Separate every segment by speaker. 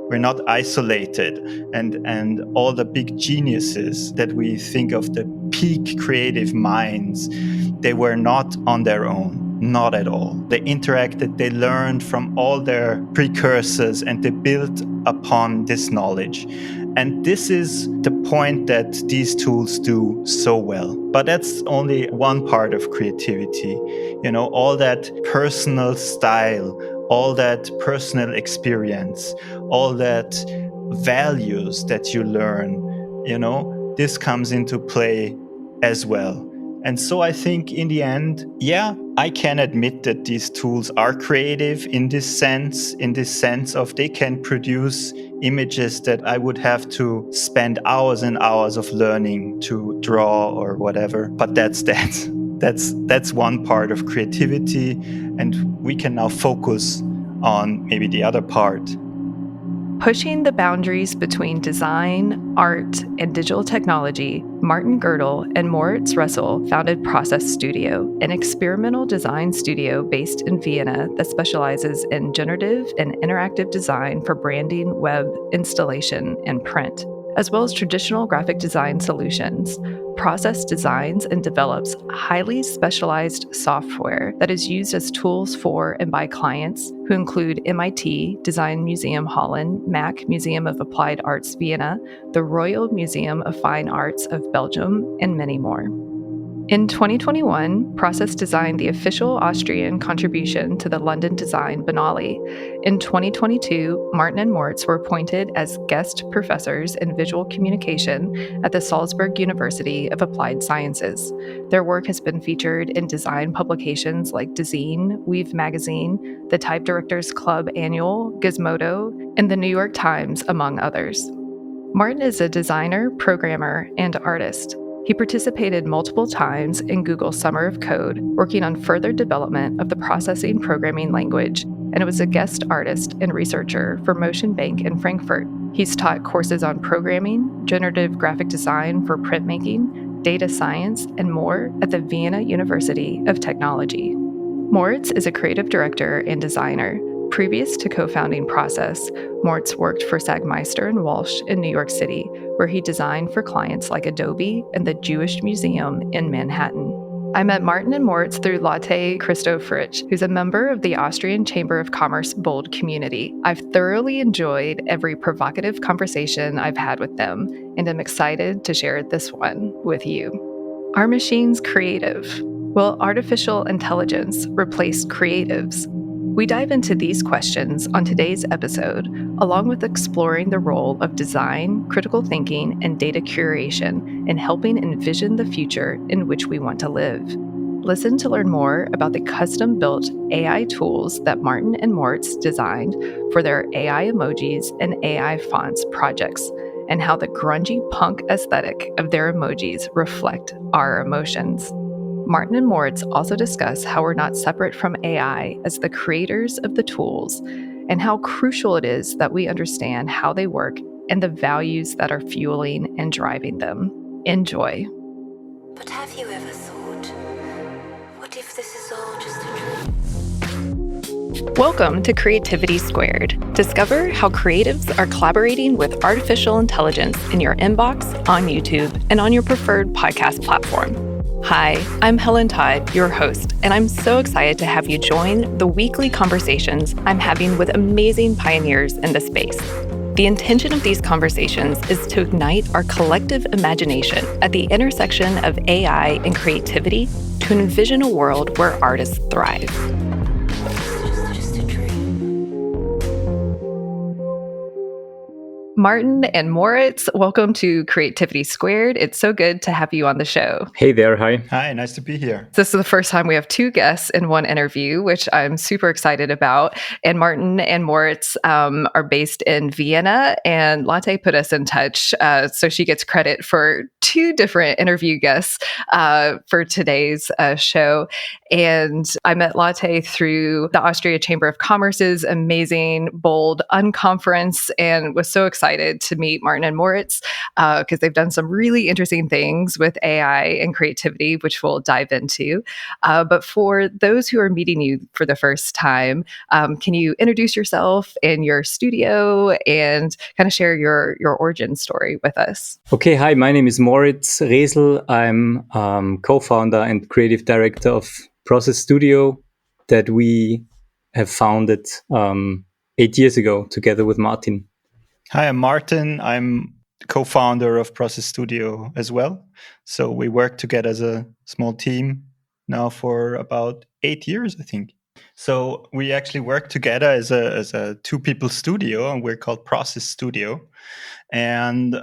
Speaker 1: We're not isolated. And all the big geniuses that we think of, the peak creative minds, they were not on their own. Not at all. They interacted, they learned from all their precursors, and they built upon this knowledge. And this is the point that these tools do so well. But that's only one part of creativity. All that personal style, all that personal experience, all that values that you learn, this comes into play as well. And so I think in the end, I can admit that these tools are creative in this sense of they can produce images that I would have to spend hours and hours of learning to draw or whatever. But that's one part of creativity, and we can now focus on maybe the other part.
Speaker 2: Pushing the boundaries between design, art, and digital technology, Martin Grödl and Moritz Resl founded Process Studio, an experimental design studio based in Vienna that specializes in generative and interactive design for branding, web, installation, and print, as well as traditional graphic design solutions. Process designs and develops highly specialized software that is used as tools for and by clients who include MIT, Design Museum Holon, MAC Museum of Applied Arts Vienna, the Royal Museum of Fine Arts of Belgium, and many more. In 2021, Process designed the official Austrian contribution to the London Design Biennale. In 2022, Martin and Moritz were appointed as guest professors in visual communication at the Salzburg University of Applied Sciences. Their work has been featured in design publications like Dezeen, Weave Magazine, the Type Directors Club Annual, Gizmodo, and the New York Times, among others. Martin is a designer, programmer, and artist. He participated multiple times in Google's Summer of Code, working on further development of the processing programming language, and was a guest artist and researcher for Motion Bank in Frankfurt. He's taught courses on programming, generative graphic design for printmaking, data science, and more at the Vienna University of Technology. Moritz is a creative director and designer. Previous to co-founding Process, Moritz worked for Sagmeister and Walsh in New York City, where he designed for clients like Adobe and the Jewish Museum in Manhattan. I met Martin and Moritz through Lotte Christopherich, who's a member of the Austrian Chamber of Commerce Bold community. I've thoroughly enjoyed every provocative conversation I've had with them, and I'm excited to share this one with you. Are machines creative? Will artificial intelligence replace creatives? We dive into these questions on today's episode, along with exploring the role of design, critical thinking, and data curation in helping envision the future in which we want to live. Listen to learn more about the custom-built AI tools that Martin and Moritz designed for their AI emojis and AI fonts projects, and how the grungy punk aesthetic of their emojis reflect our emotions. Martin and Moritz also discuss how we're not separate from AI as the creators of the tools, and how crucial it is that we understand how they work and the values that are fueling and driving them. Enjoy.
Speaker 3: But have you ever thought, what if this is all just a dream?
Speaker 2: Welcome to Creativity Squared. Discover how creatives are collaborating with artificial intelligence in your inbox, on YouTube, and on your preferred podcast platform. Hi, I'm Helen Todd, your host, and I'm so excited to have you join the weekly conversations I'm having with amazing pioneers in the space. The intention of these conversations is to ignite our collective imagination at the intersection of AI and creativity to envision a world where artists thrive. Martin and Moritz, welcome to Creativity Squared. It's so good to have you on the show.
Speaker 4: Hey there, hi.
Speaker 1: Hi, nice to be here.
Speaker 2: This is the first time we have two guests in one interview, which I'm super excited about. And Martin and Moritz are based in Vienna, and Lotte put us in touch, so she gets credit for two different interview guests for today's show. And I met Lotte through the Austria Chamber of Commerce's amazing, bold unconference, and was so excited excited to meet Martin and Moritz because they've done some really interesting things with AI and creativity, which we'll dive into. But for those who are meeting you for the first time, can you introduce yourself and your studio and kind of share your origin story with us?
Speaker 4: Okay, hi, my name is Moritz Resl. I'm co-founder and creative director of Process Studio that we have founded 8 years ago together with Martin.
Speaker 1: Hi, I'm Martin. I'm co-founder of Process Studio as well. So we work together as a small team now for about 8 years, I think. So we actually work together as a two-people studio, and we're called Process Studio. And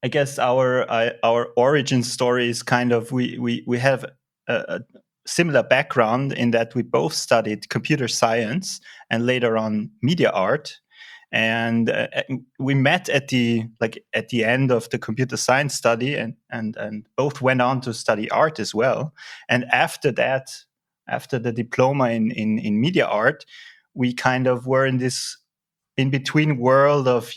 Speaker 1: I guess our origin story is kind of we have a similar background in that we both studied computer science and later on media art. And we met at the end of the computer science study, and both went on to study art as well. And after that, after the diploma in media art, we kind of were in this in between world of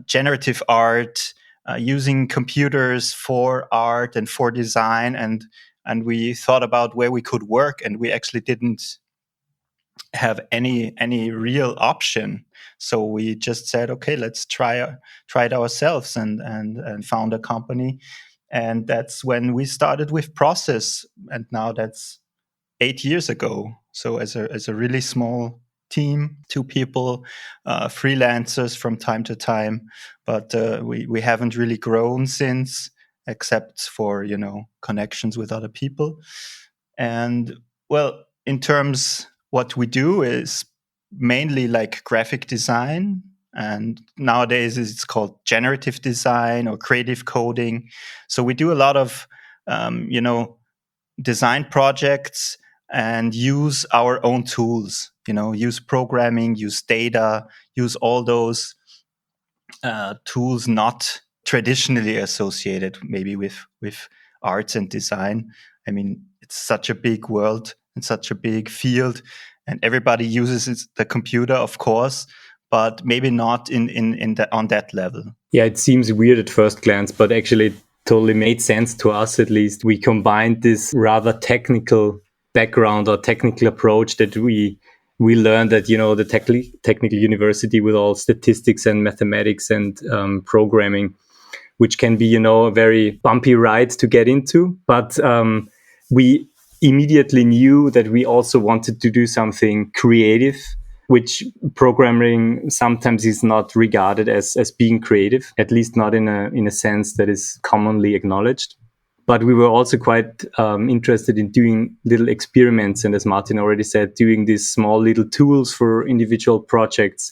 Speaker 1: generative art, using computers for art and for design, and we thought about where we could work, and we actually didn't have any real option. So we just said, okay, let's try it ourselves, and found a company. And that's when we started with Process, and now that's 8 years ago. So as a really small team, 2 people, freelancers from time to time, but we haven't really grown since, except for connections with other people. And well, in terms, what we do is mainly like graphic design, and nowadays it's called generative design or creative coding. So we do a lot of design projects and use our own tools, use programming, use data, use all those tools not traditionally associated maybe with arts and design. I mean, it's such a big world and such a big field, and everybody uses the computer, of course, but maybe not on that level.
Speaker 4: Yeah, it seems weird at first glance, but actually it totally made sense to us. At least we combined this rather technical background or technical approach that we learned at the technical university with all statistics and mathematics and programming, which can be a very bumpy ride to get into. But we immediately knew that we also wanted to do something creative, which programming sometimes is not regarded as being creative, at least not in a sense that is commonly acknowledged. But we were also quite interested in doing little experiments, and as Martin already said, doing these small little tools for individual projects.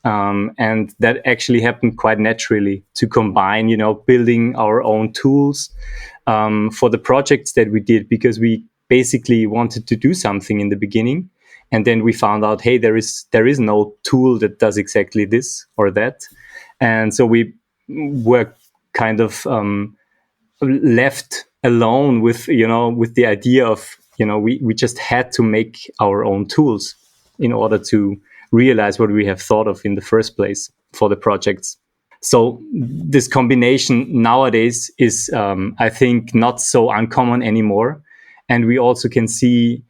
Speaker 4: And that actually happened quite naturally, to combine, building our own tools for the projects that we did, because we basically wanted to do something in the beginning. And then we found out, hey, there is no tool that does exactly this or that. And so we were kind of left alone with the idea of, we just had to make our own tools in order to realize what we have thought of in the first place for the projects. So this combination nowadays is, I think, not so uncommon anymore. And we also can see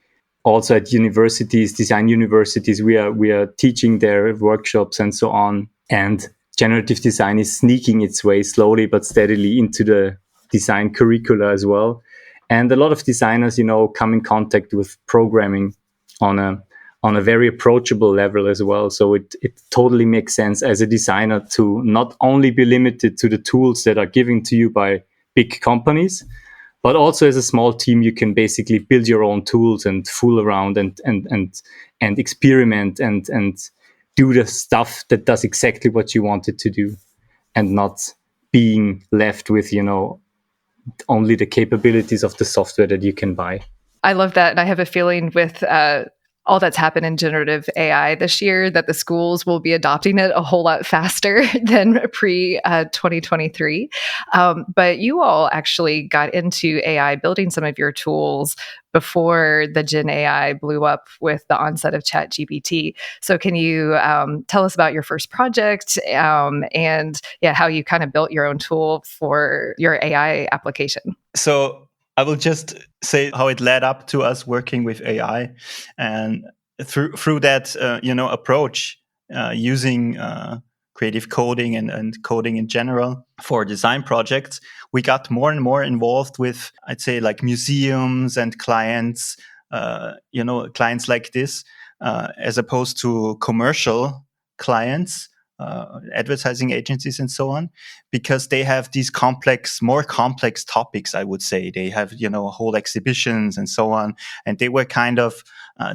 Speaker 4: also at universities, design universities, we are teaching their workshops and so on. And generative design is sneaking its way slowly but steadily into the design curricula as well. And a lot of designers, come in contact with programming on a very approachable level as well. So it totally makes sense as a designer to not only be limited to the tools that are given to you by big companies, but also as a small team, you can basically build your own tools and fool around and experiment and do the stuff that does exactly what you want it to do, and not being left with, only the capabilities of the software that you can buy.
Speaker 2: I love that. And I have a feeling with all that's happened in generative AI this year, that the schools will be adopting it a whole lot faster than pre 2023. But you all actually got into AI, building some of your tools before the Gen AI blew up with the onset of ChatGPT. So can you tell us about your first project and how you kind of built your own tool for your AI application?
Speaker 1: So I will just say how it led up to us working with AI, and through that approach, using creative coding and coding in general for design projects, we got more and more involved with, I'd say, like museums and clients, clients like this, as opposed to commercial clients, advertising agencies and so on, because they have these more complex topics, I would say. They have, whole exhibitions and so on. And they were kind of,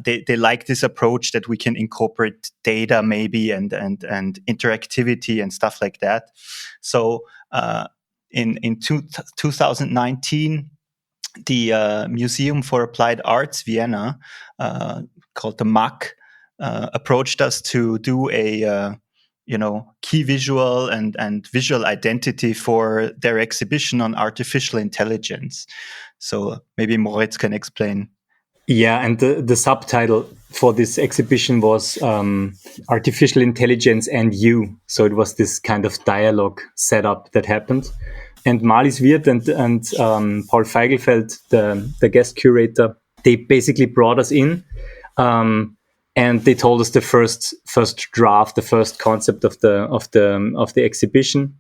Speaker 1: they like this approach that we can incorporate data maybe and interactivity and stuff like that. So in 2019, the Museum for Applied Arts Vienna, called the MAC, approached us to do a key visual and visual identity for their exhibition on artificial intelligence. So maybe Moritz can explain.
Speaker 4: Yeah, and the subtitle for this exhibition was Artificial Intelligence and You. So it was this kind of dialogue setup that happened. And Marlies Wirth and Paul Feigelfeld, the guest curator, they basically brought us in. And they told us the first draft, the first concept of the exhibition,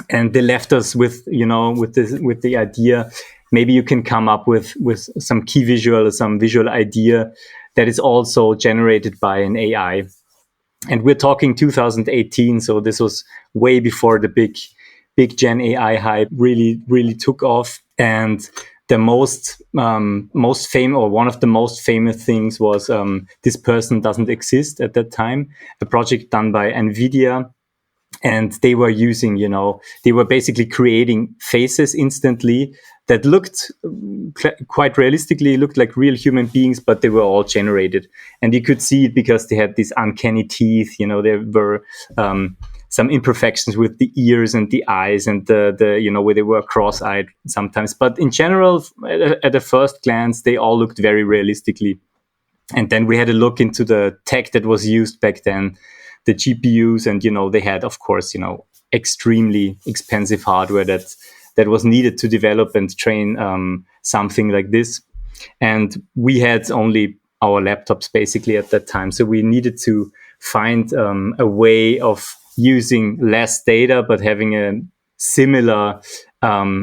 Speaker 4: and they left us with the idea, maybe you can come up with some key visual or some visual idea that is also generated by an AI. And we're talking 2018, so this was way before the big Gen AI hype really took off. And the most famous, or one of the most famous things was This Person Doesn't Exist at that time, a project done by NVIDIA. And they were using, they were basically creating faces instantly that looked quite realistically, looked like real human beings, but they were all generated. And you could see it because they had these uncanny teeth, there were some imperfections with the ears and the eyes and the where they were cross-eyed sometimes. But in general, at a first glance, they all looked very realistically. And then we had a look into the tech that was used back then, the GPUs, and, they had, of course, extremely expensive hardware that was needed to develop and train something like this. And we had only our laptops basically at that time. So we needed to find a way of using less data, but having a similar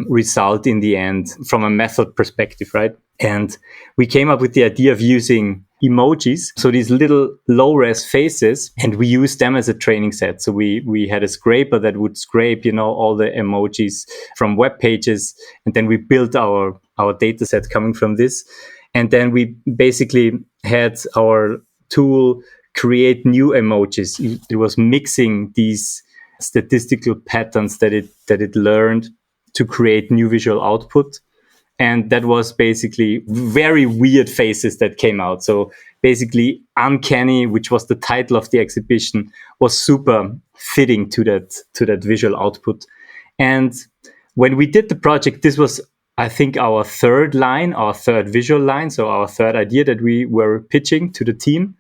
Speaker 4: result in the end from a method perspective, right? And we came up with the idea of using emojis, so these little low-res faces, and we used them as a training set. So we had a scraper that would scrape, all the emojis from web pages, and then we built our data set coming from this. And then we basically had our tool create new emojis. It was mixing these statistical patterns that it learned to create new visual output. And that was basically very weird faces that came out. So basically Uncanny, which was the title of the exhibition, was super fitting to that visual output. And when we did the project, this was, I think, our third visual line. So our third idea that we were pitching to the team.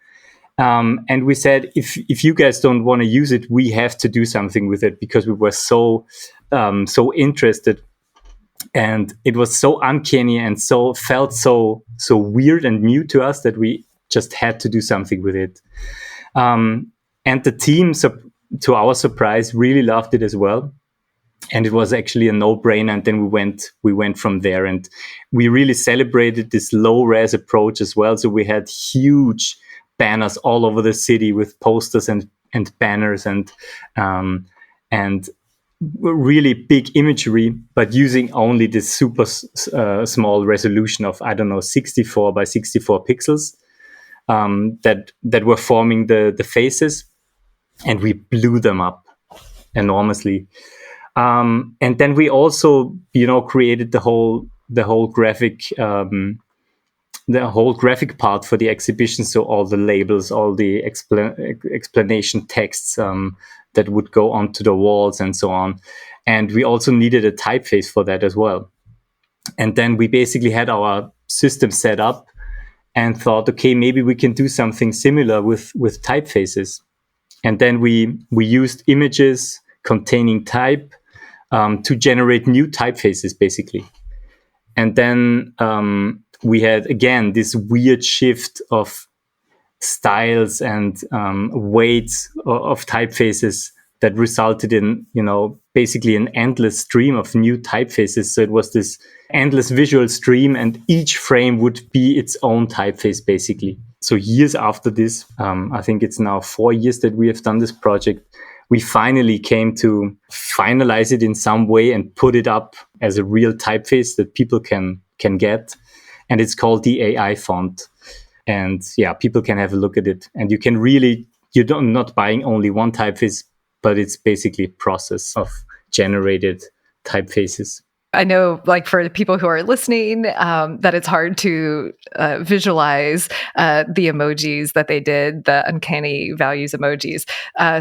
Speaker 4: And we said, if you guys don't want to use it, we have to do something with it, because we were so interested, and it was so uncanny and felt so weird and new to us that we just had to do something with it. And the team, to our surprise, really loved it as well. And it was actually a no-brainer. And then we went from there, and we really celebrated this low-res approach as well. So we had huge banners all over the city with posters and banners and really big imagery, but using only this super small resolution of, 64 by 64 pixels that were forming the faces, and we blew them up enormously. And then we also, created the whole graphic the whole graphic part for the exhibition. So all the labels, all the explanation texts that would go onto the walls and so on. And we also needed a typeface for that as well. And then we basically had our system set up and thought, okay, maybe we can do something similar with typefaces. And then we used images containing type to generate new typefaces, basically. And then we had, again, this weird shift of styles and weights of typefaces that resulted in, basically an endless stream of new typefaces. So it was this endless visual stream, and each frame would be its own typeface, basically. So years after this, I think it's now 4 years that we have done this project, we finally came to finalize it in some way and put it up as a real typeface that people can get. And it's called the AI font. And yeah, people can have a look at it. And you can really, you're not buying only one typeface, but it's basically a process of generated typefaces.
Speaker 2: I know, like, for the people who are listening, that it's hard to visualize the emojis that they did, the uncanny values emojis.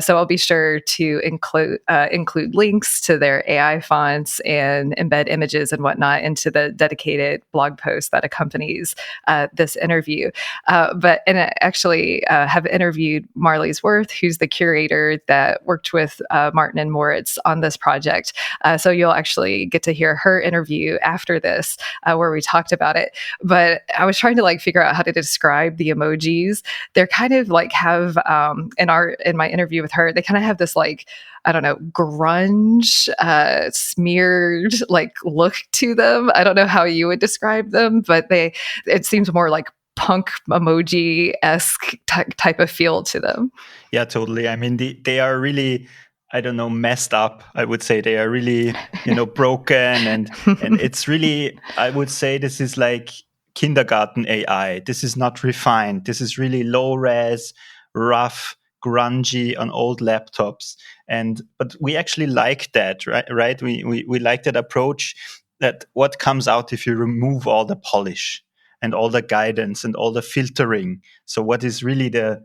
Speaker 2: So I'll be sure to include links to their AI fonts and embed images and whatnot into the dedicated blog post that accompanies this interview. But I actually have interviewed Marlies Worth, who's the curator that worked with Martin and Moritz on this project. So you'll actually get to hear her interview after this, where we talked about it. But I was trying to figure out how to describe the emojis. They're kind of have in my interview with her, they kind of have this I don't know, grunge, smeared look to them. I don't know how you would describe them, but it seems more like punk emoji-esque type of feel to them.
Speaker 1: Yeah, totally. I mean, they are really, I don't know, messed up. I would say they are really, broken, and it's really, I would say this is like kindergarten AI. This is not refined. This is really low res, rough, grungy on old laptops. But we actually like that, right? We like that approach, that what comes out if you remove all the polish and all the guidance and all the filtering. So what is really the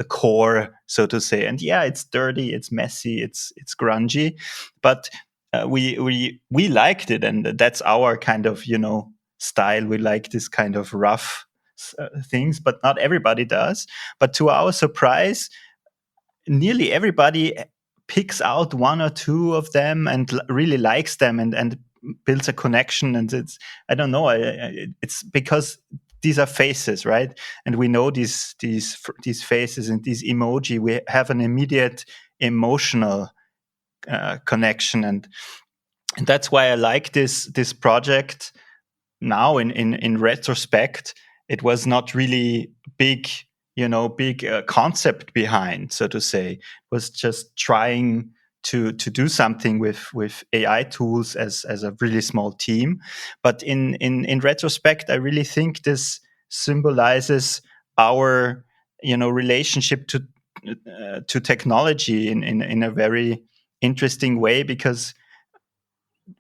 Speaker 1: core, so to say? And yeah, it's dirty, it's messy, it's grungy, but we liked it, and that's our kind of style. We like this kind of rough things, but not everybody does. But to our surprise, nearly everybody picks out one or two of them and really likes them and builds a connection. And it's, I don't know, it's because these are faces, right? And we know these faces and these emoji, we have an immediate emotional connection, and that's why I like this project. Now, in retrospect, it was not really big concept behind, so to say. It was just trying to do something with AI tools as a really small team. But in retrospect, I really think this symbolizes our relationship to technology in a very interesting way, because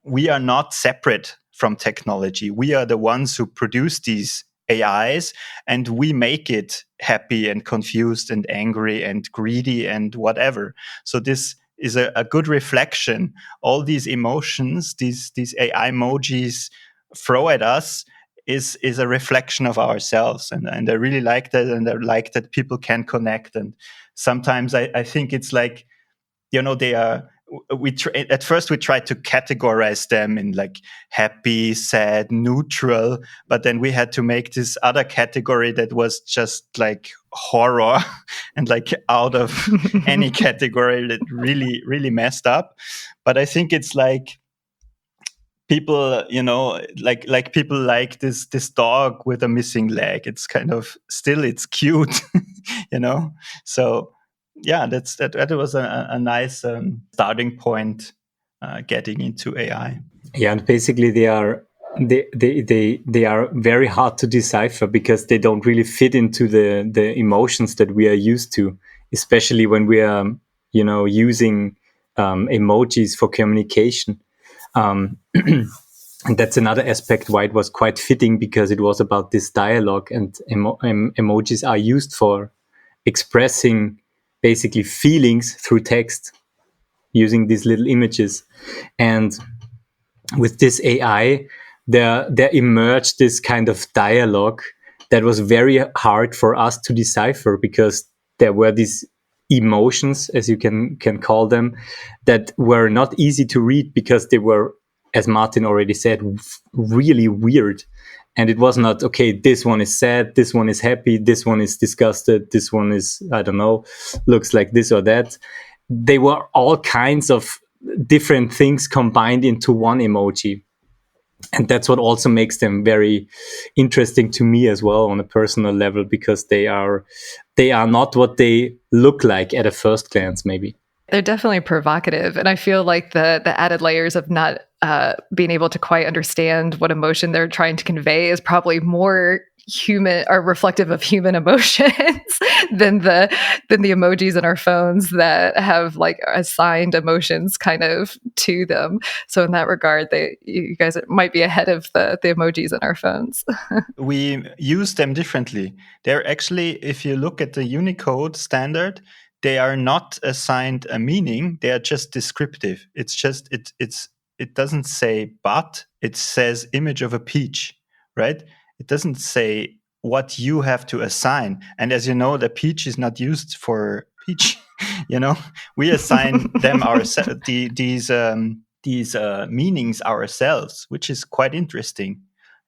Speaker 1: we are not separate from technology. We are the ones who produce these AIs, and we make it happy and confused and angry and greedy and whatever. So this is a good reflection. All these emotions, these AI emojis throw at us is a reflection of ourselves. And I really like that, and I like that people can connect. And sometimes I think it's like, they are, at first we tried to categorize them in happy, sad, neutral, but then we had to make this other category that was just horror and out of any category, that really, really messed up. But I think it's people, people like this dog with a missing leg. It's kind of still, it's cute, So yeah, that was a nice starting point, getting into AI.
Speaker 4: Yeah, and basically they are very hard to decipher, because they don't really fit into the emotions that we are used to, especially when we are using emojis for communication. And that's another aspect why it was quite fitting, because it was about this dialogue, and emojis are used for expressing basically feelings through text using these little images. And with this AI, there emerged this kind of dialogue that was very hard for us to decipher, because there were these emotions, as you can call them, that were not easy to read, because they were, as Martin already said, really weird. And it was not, okay, this one is sad, this one is happy, this one is disgusted, this one is, I don't know, looks like this or that. They were all kinds of different things combined into one emoji. And that's what also makes them very interesting to me as well on a personal level, because they are not what they look like at a first glance, maybe.
Speaker 2: They're definitely provocative. And I feel like the added layers of not being able to quite understand what emotion they're trying to convey is probably more human or reflective of human emotions than the emojis in our phones that have like assigned emotions kind of to them. So in that regard, you guys might be ahead of the emojis in our phones.
Speaker 1: We use them differently. They're actually, if you look at the Unicode standard, they are not assigned a meaning. They are just descriptive. It's just it doesn't say but, it says image of a peach, right? It doesn't say what you have to assign. And as you know, the peach is not used for peach. We assign them these meanings ourselves, which is quite interesting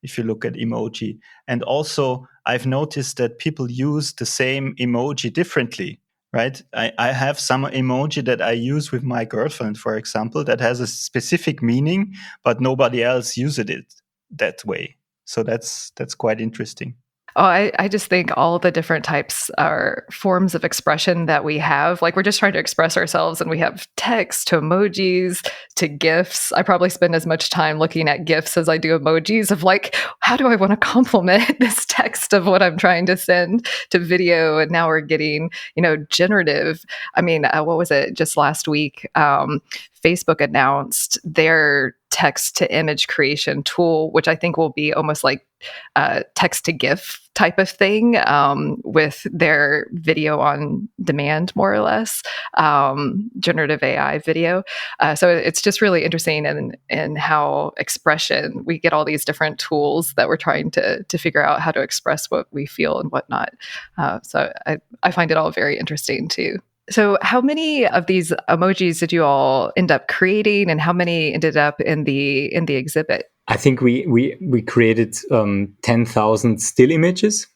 Speaker 1: if you look at emoji. And also, I've noticed that people use the same emoji differently. Right? I have some emoji that I use with my girlfriend, for example, that has a specific meaning, but nobody else uses it that way. So that's quite interesting.
Speaker 2: Oh, I just think all the different types are forms of expression that we have. Like, we're just trying to express ourselves, and we have text to emojis to GIFs. I probably spend as much time looking at GIFs as I do emojis of like, how do I want to complement this text of what I'm trying to send to video? And now we're getting, generative. I mean, what was it? Just last week, Facebook announced their text to image creation tool, which I think will be almost like text to GIF type of thing, with their video on demand, more or less, generative AI video. So it's just really interesting in how expression, we get all these different tools that we're trying to figure out how to express what we feel and whatnot. So I find it all very interesting too. So how many of these emojis did you all end up creating, and how many ended up in the exhibit?
Speaker 4: I think we created 10,000 still images,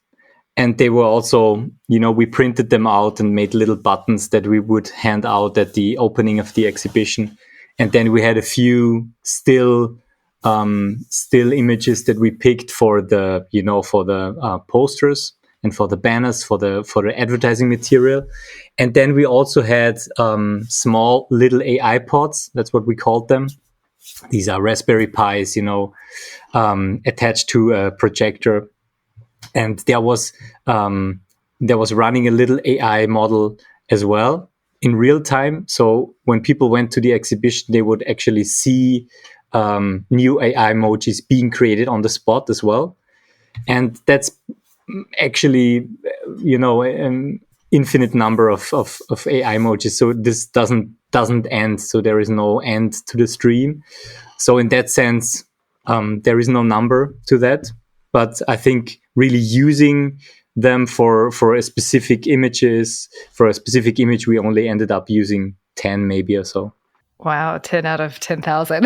Speaker 4: and they were also, we printed them out and made little buttons that we would hand out at the opening of the exhibition. And then we had a few still images that we picked for the posters and for the banners, for the advertising material. And then we also had small little AI pods. That's what we called them. These are Raspberry Pis, attached to a projector. And there was running a little AI model as well in real time. So when people went to the exhibition, they would actually see new AI emojis being created on the spot as well. And that's actually, an infinite number of AI emojis. So this doesn't end. So there is no end to the stream. So in that sense, there is no number to that. But I think really using them for a specific image, we only ended up using 10 maybe or so.
Speaker 2: Wow, 10 out of 10,000.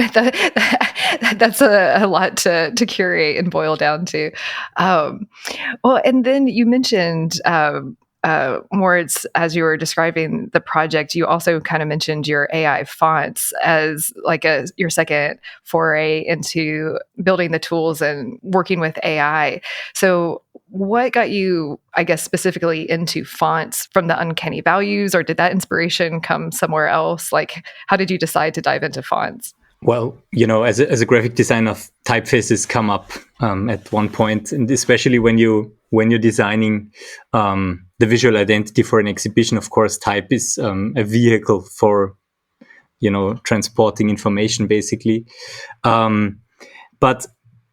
Speaker 2: That's a lot to curate and boil down to. Well, and then you mentioned, Moritz, as you were describing the project, you also kind of mentioned your AI fonts as like your second foray into building the tools and working with AI. So what got you, I guess, specifically into fonts from the Uncanny Values, or did that inspiration come somewhere else? Like, how did you decide to dive into fonts?
Speaker 4: Well, as a graphic designer, typefaces come up at one point, and especially when you're designing the visual identity for an exhibition. Of course, type is a vehicle for transporting information, basically. But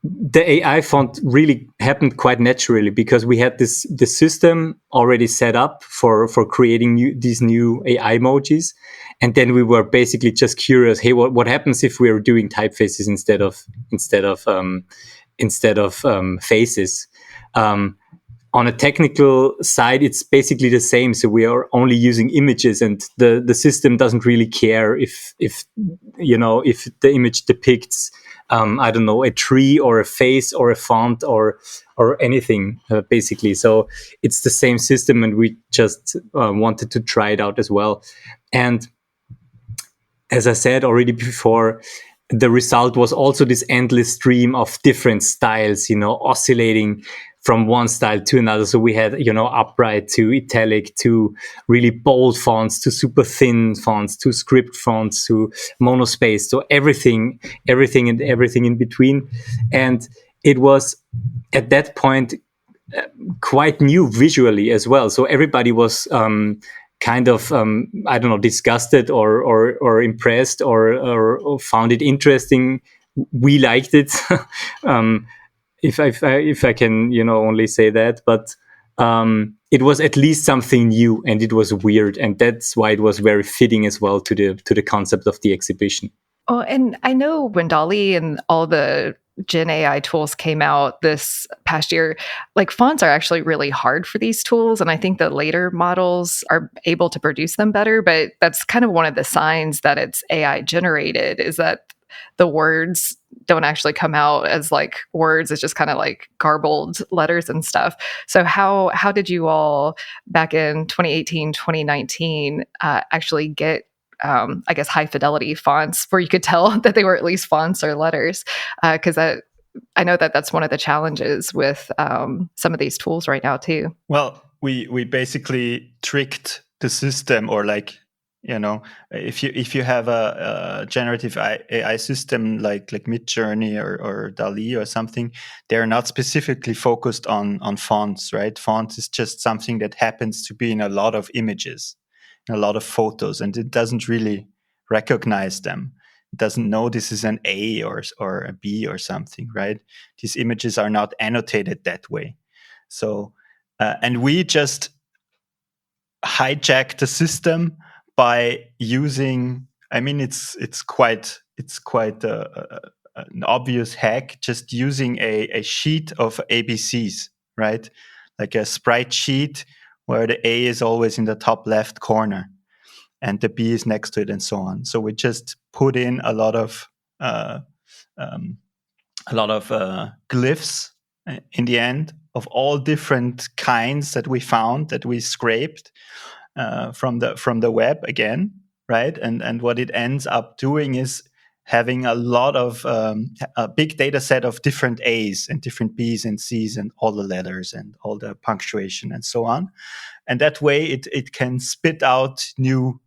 Speaker 4: the AI font really happened quite naturally because we had the system already set up for creating these new AI emojis, and then we were basically just curious. Hey, what happens if we're doing typefaces instead of faces? On a technical side, it's basically the same. So we are only using images, and the system doesn't really care if the image depicts I don't know, a tree or a face or a font or anything basically. So it's the same system, and we just wanted to try it out as well. And as I said already before, the result was also this endless stream of different styles, oscillating from one style to another. So we had, upright to italic to really bold fonts to super thin fonts to script fonts to monospace. So everything in between. And it was at that point quite new visually as well. So everybody was kind of I don't know, disgusted or impressed or found it interesting. We liked it. If I can only say that, but it was at least something new, and it was weird, and that's why it was very fitting as well to the concept of the exhibition.
Speaker 2: Oh, and I know when DALL-E and all the GenAI tools came out this past year, like fonts are actually really hard for these tools. And I think the later models are able to produce them better, but that's kind of one of the signs that it's AI generated, is that the words don't actually come out as like words. It's just kind of like garbled letters and stuff. So how did you all back in 2018, 2019 actually get I guess high fidelity fonts where you could tell that they were at least fonts or letters? Because I know that that's one of the challenges with some of these tools right now too.
Speaker 1: Well, we basically tricked the system, or like, if you have a generative AI system like Midjourney or DALL-E or something, they're not specifically focused on fonts, right? Fonts is just something that happens to be in a lot of images, a lot of photos, and it doesn't really recognize them. It doesn't know this is an A or a B or something, right? These images are not annotated that way. So, and we just hijacked the system by using, I mean, it's quite an obvious hack, just using a sheet of ABCs, right? Like a sprite sheet where the A is always in the top left corner and the B is next to it, and so on. So we just put in a lot of glyphs in the end of all different kinds that we found, that we scraped from the web again, right? And what it ends up doing is having a lot of a big data set of different A's and different B's and C's and all the letters and all the punctuation and so on. And that way it can spit out new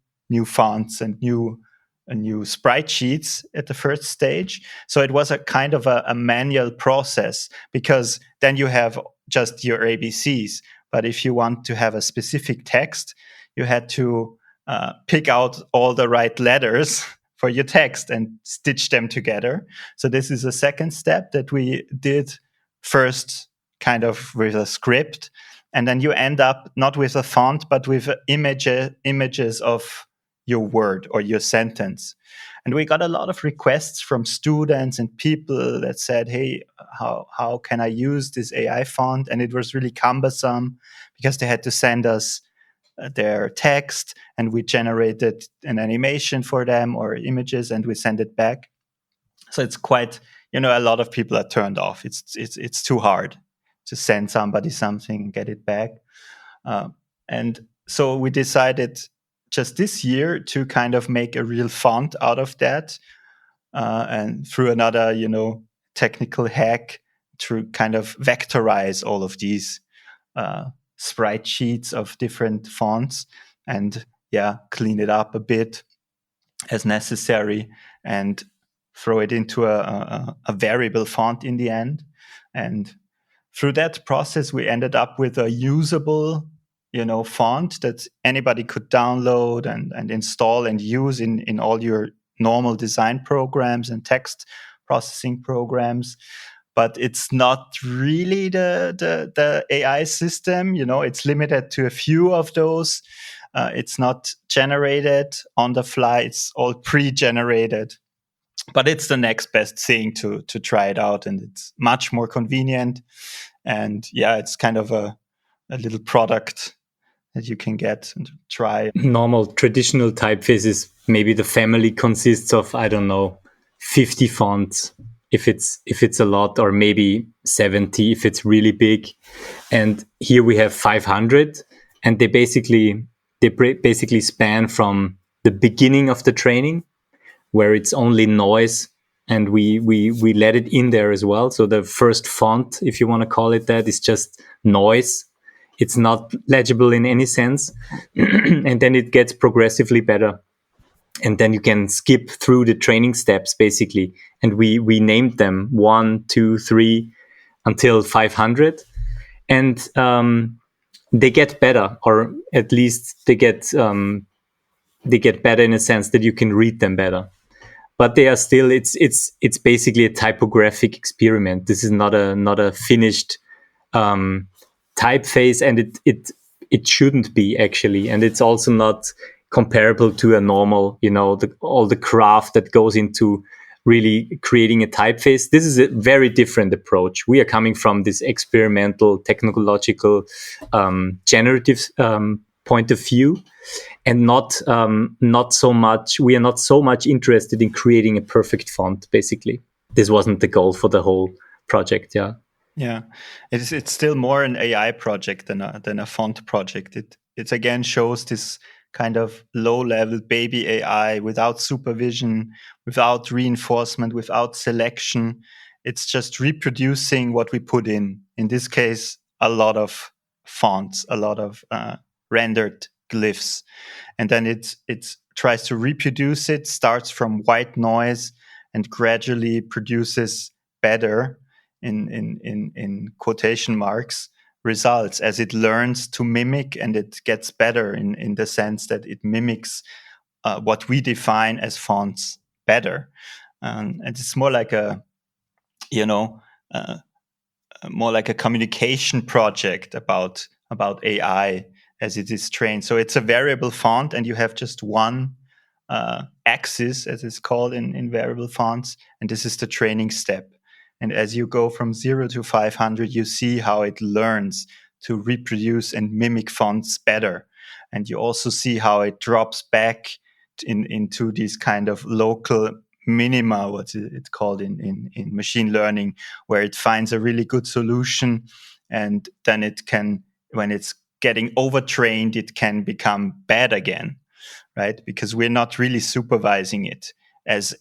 Speaker 1: fonts and new sprite sheets at the first stage. So it was a kind of a manual process, because then you have just your ABCs. But if you want to have a specific text, you had to pick out all the right letters for your text and stitch them together. So this is a second step that we did first, kind of with a script. And then you end up not with a font, but with images of your word or your sentence. And we got a lot of requests from students and people that said, hey, how can I use this AI font? And it was really cumbersome because they had to send us their text, and we generated an animation for them or images, and we send it back. So it's quite, a lot of people are turned off. It's too hard to send somebody something and get it back. And so we decided just this year to kind of make a real font out of that, and through another, technical hack, to kind of vectorize all of these sprite sheets of different fonts and clean it up a bit as necessary and throw it into a variable font in the end. And through that process, we ended up with a usable font that anybody could download and install and use in all your normal design programs and text processing programs. But it's not really the AI system. It's limited to a few of those. It's not generated on the fly. It's all pre-generated. But it's the next best thing to try it out, and it's much more convenient. And yeah, it's kind of a little product that you can get and try.
Speaker 4: Normal traditional typefaces, maybe the family consists of, I don't know, 50 fonts if it's a lot, or maybe 70 if it's really big. And here we have 500, and they basically span from the beginning of the training, where it's only noise, and we let it in there as well. So the first font, if you want to call it that, is just noise. It's not legible in any sense. And then it gets progressively better. And then you can skip through the training steps, basically. And we named them 1, 2, 3 until 500. And they get better, or at least they get better in a sense that you can read them better. But they are still, it's basically a typographic experiment. This is not a finished typeface, and it shouldn't be, actually. And it's also not comparable to a normal, all the craft that goes into really creating a typeface. This is a very different approach. We are coming from this experimental, technological, generative point of view, and not so much. We are not so much interested in creating a perfect font. Basically, this wasn't the goal for the whole project. Yeah.
Speaker 1: Yeah, it's still more an AI project than a font project. It again shows this kind of low-level baby AI without supervision, without reinforcement, without selection. It's just reproducing what we put in. In this case, a lot of fonts, a lot of rendered glyphs, and then it tries to reproduce it. Starts from white noise and gradually produces better, in quotation marks, results as it learns to mimic, and it gets better in the sense that it mimics what we define as fonts better. And it's more like more like a communication project about AI as it is trained. So it's a variable font, and you have just one axis, as it's called in variable fonts, and this is the training step. And as you go from 0 to 500, you see how it learns to reproduce and mimic fonts better. And you also see how it drops back into these kind of local minima, what's it called in machine learning, where it finds a really good solution. And then it can, when it's getting overtrained, it can become bad again, right? Because we're not really supervising it as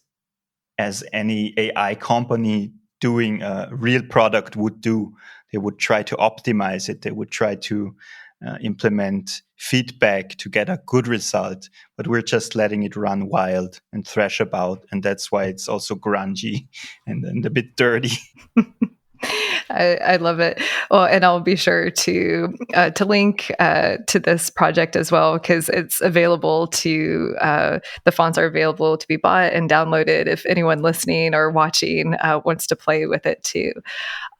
Speaker 1: any AI company doing a real product would do. They would try to optimize it. They would try to implement feedback to get a good result. But we're just letting it run wild and thrash about. And that's why it's also grungy and a bit dirty.
Speaker 2: I love it. Well, and I'll be sure to link to this project as well, because it's available to, the fonts are available to be bought and downloaded if anyone listening or watching wants to play with it too.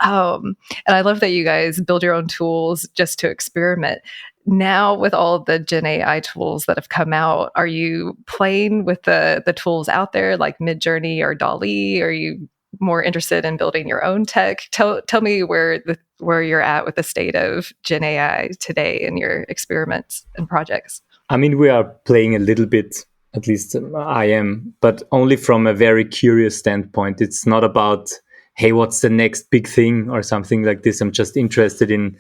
Speaker 2: And I love that you guys build your own tools just to experiment. Now, with all the GenAI tools that have come out, are you playing with the tools out there like Midjourney or DALL-E? Are you more interested in building your own tech? Tell me where you're at with the state of GenAI today in your experiments and projects.
Speaker 4: I mean, we are playing a little bit, at least I am, but only from a very curious standpoint. It's not about, hey, what's the next big thing or something like this. I'm just interested in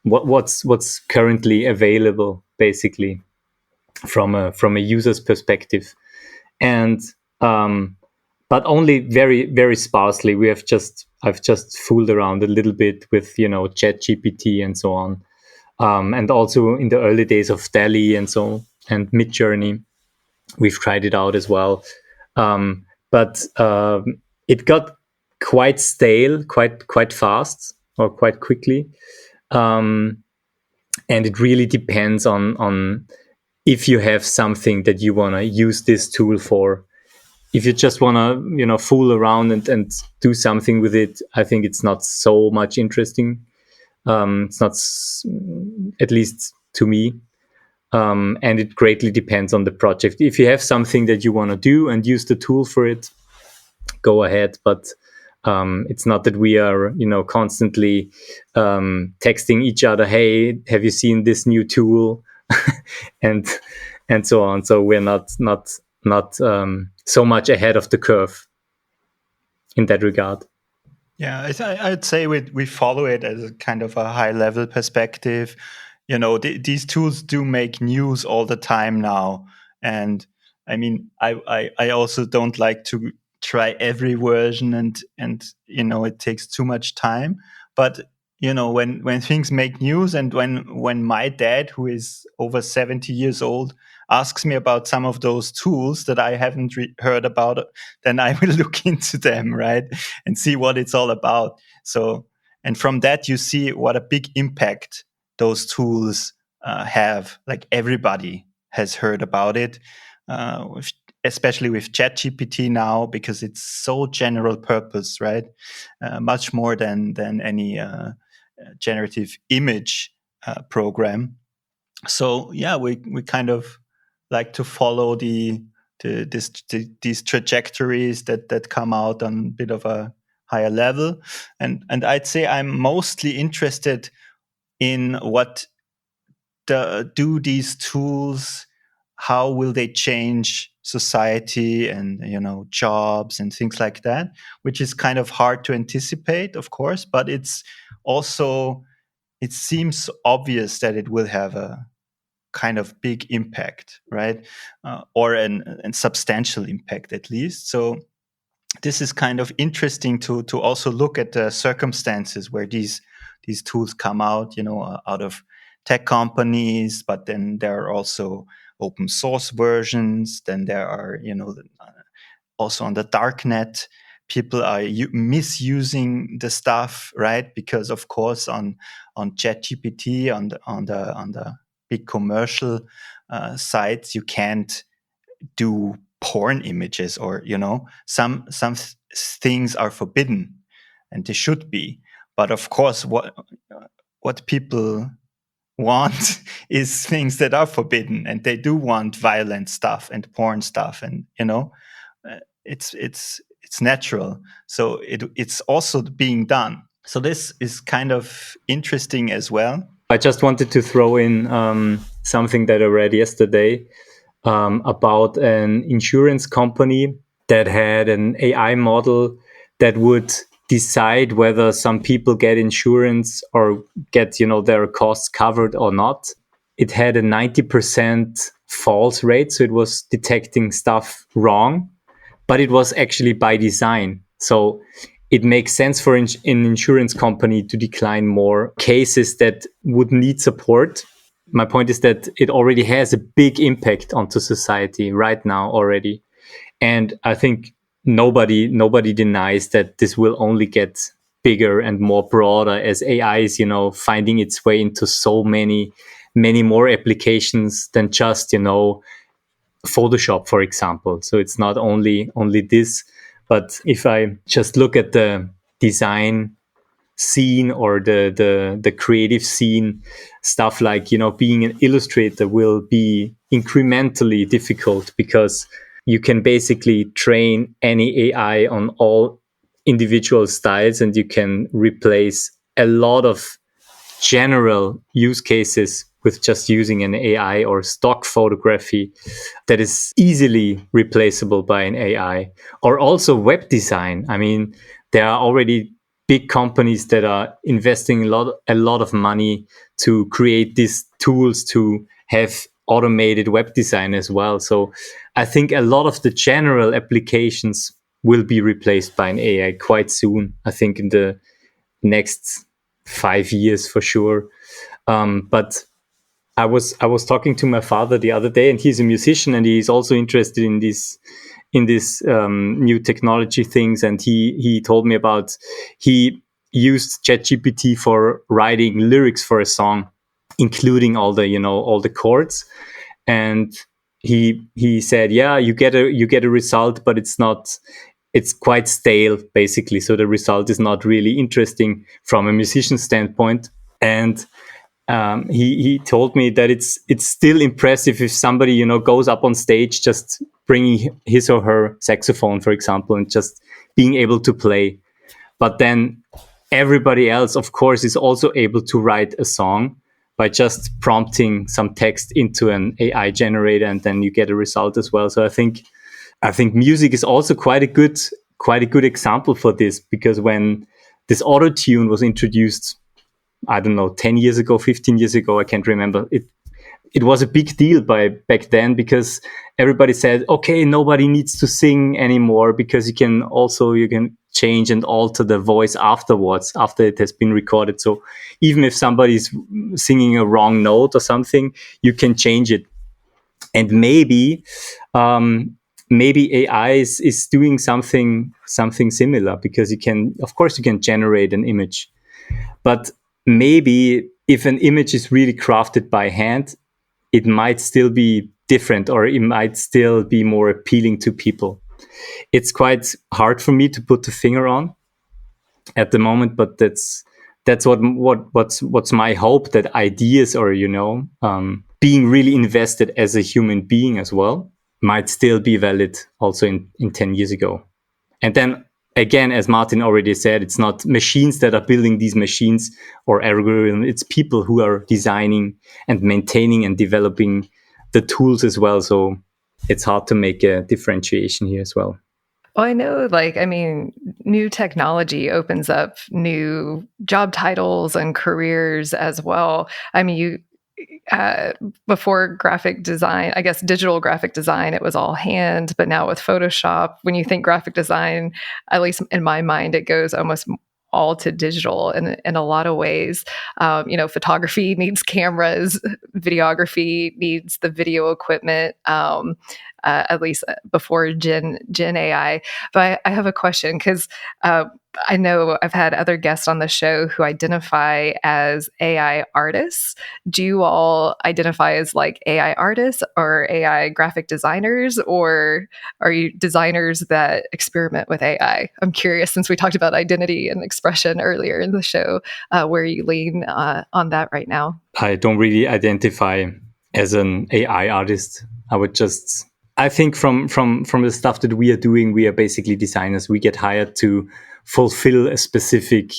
Speaker 4: what's currently available, basically, from a user's perspective. And but only very, very sparsely. I've just fooled around a little bit with, ChatGPT and so on. And also in the early days of DALL-E and Midjourney, we've tried it out as well. But it got quite stale, quite fast or quite quickly. And it really depends on if you have something that you want to use this tool for. if you just want to, fool around and do something with it, I think it's not so much interesting. It's not, at least to me. And it greatly depends on the project. If you have something that you want to do and use the tool for it, go ahead. But it's not that we are, constantly texting each other, hey, have you seen this new tool? and so on. So we're not so much ahead of the curve in that regard.
Speaker 1: Yeah, I'd say we follow it as a kind of a high level perspective. These tools do make news all the time now. And I mean, I also don't like to try every version and it takes too much time. But when things make news, and when my dad, who is over 70 years old, asks me about some of those tools that I haven't heard about, then I will look into them, right, and see what it's all about. So, and from that, you see what a big impact those tools have. Like, everybody has heard about it, especially with ChatGPT now, because it's so general purpose, right? Much more than any generative image program. So yeah, we kind of like to follow these trajectories that come out on a bit of a higher level, and I'd say I'm mostly interested in what do these tools, how will they change society and jobs and things like that, which is kind of hard to anticipate, of course, but it's also, it seems obvious that it will have a kind of big impact, right? Or an substantial impact at least. So this is kind of interesting to also look at the circumstances where these tools come out, out of tech companies, but then there are also open source versions. Then there are, also on the dark net, people are misusing the stuff, right? Because of course on ChatGPT, on the big commercial sites, you can't do porn images, or some things are forbidden, and they should be. But of course, what people want is things that are forbidden, and they do want violent stuff and porn stuff, and it's natural. So it's also being done. So this is kind of interesting as well.
Speaker 4: I just wanted to throw in something that I read yesterday about an insurance company that had an AI model that would decide whether some people get insurance or get, their costs covered or not. It had a 90% false rate, so it was detecting stuff wrong, but it was actually by design. So it makes sense for an insurance company to decline more cases that would need support. My point is that it already has a big impact onto society right now already. And I think nobody denies that this will only get bigger and more broader as AI is, finding its way into so many more applications than just, Photoshop, for example. So it's not only this, but if I just look at the design scene or the creative scene, stuff like, being an illustrator will be incrementally difficult, because you can basically train any AI on all individual styles, and you can replace a lot of general use cases with just using an AI, or stock photography that is easily replaceable by an AI. Or also web design. I mean, there are already big companies that are investing a lot of money to create these tools to have automated web design as well. So I think a lot of the general applications will be replaced by an AI quite soon. I think in the next 5 years for sure. But I was talking to my father the other day, and he's a musician, and he's also interested in this new technology things. And he told me about, he used ChatGPT for writing lyrics for a song, including all the chords. And he said, yeah, you get a result, but it's quite stale, basically. So the result is not really interesting from a musician standpoint. And he told me that it's still impressive if somebody, you know, goes up on stage just bringing his or her saxophone, for example, and just being able to play. But then everybody else, of course, is also able to write a song by just prompting some text into an AI generator, and then you get a result as well. So I think music is also quite a good example for this, because when this auto tune was introduced, I don't know, 10 years ago, 15 years ago, I can't remember. It was a big deal back then, because everybody said, okay, nobody needs to sing anymore, because you can change and alter the voice afterwards, after it has been recorded. So even if somebody's singing a wrong note or something, you can change it. And maybe AI is doing something similar, because you can generate an image. But maybe if an image is really crafted by hand, it might still be different, or it might still be more appealing to people. It's quite hard for me to put the finger on at the moment, but that's what's my hope, that ideas, or being really invested as a human being as well, might still be valid also in 10 years ago. And then again, as Martin already said, it's not machines that are building these machines or algorithms. It's people who are designing and maintaining and developing the tools as well. So it's hard to make a differentiation here as well.
Speaker 2: Well, I know, new technology opens up new job titles and careers as well. I mean, before graphic design, I guess digital graphic design, it was all hand, but now with Photoshop, when you think graphic design, at least in my mind, it goes almost all to digital in a lot of ways. Photography needs cameras, videography needs the video equipment, at least before GenAI. But I have a question, because I know I've had other guests on the show who identify as AI artists. Do you all identify as AI artists or AI graphic designers, or are you designers that experiment with AI? I'm curious, since we talked about identity and expression earlier in the show, where you lean on that right now.
Speaker 4: I don't really identify as an AI artist. I think from the stuff that we are doing, we are basically designers. We get hired to fulfill a specific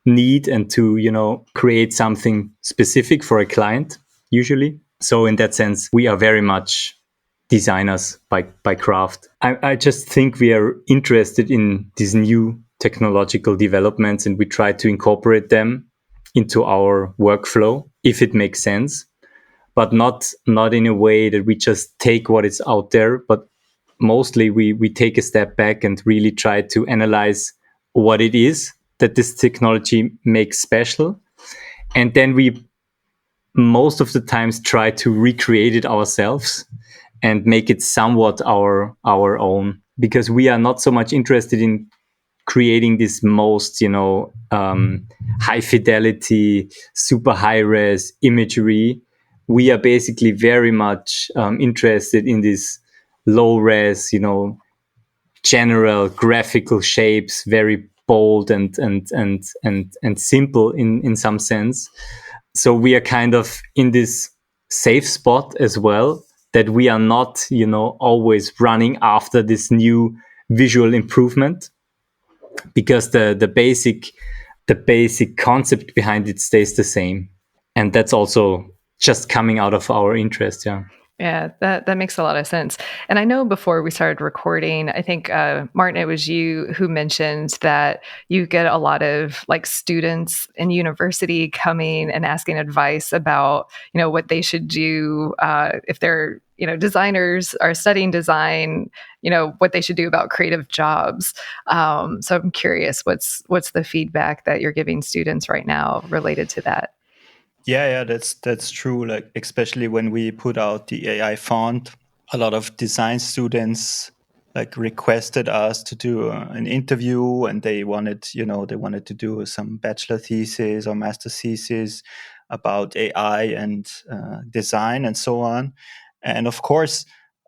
Speaker 4: need and to, create something specific for a client, usually. So in that sense, we are very much designers by craft. I just think we are interested in these new technological developments, and we try to incorporate them into our workflow if it makes sense, but not in a way that we just take what is out there, but mostly we take a step back and really try to analyze what it is that this technology makes special. And then we most of the times try to recreate it ourselves and make it somewhat our own, because we are not so much interested in creating this most, high fidelity, super high res imagery. We are basically very much interested in this low res, general graphical shapes, very bold and simple in some sense. So we are kind of in this safe spot as well, that we are not, always running after this new visual improvement, because the basic concept behind it stays the same. And that's also just coming out of our interest. Yeah.
Speaker 2: Yeah, that makes a lot of sense. And I know before we started recording, I think, Martin, it was you who mentioned that you get a lot of students in university coming and asking advice about, what they should do if they're, designers are studying design, what they should do about creative jobs. So I'm curious, what's the feedback that you're giving students right now related to that?
Speaker 1: Yeah, that's true. Especially when we put out the AI font, a lot of design students requested us to do an interview, and they wanted to do some bachelor thesis or master thesis about AI and design and so on. And of course,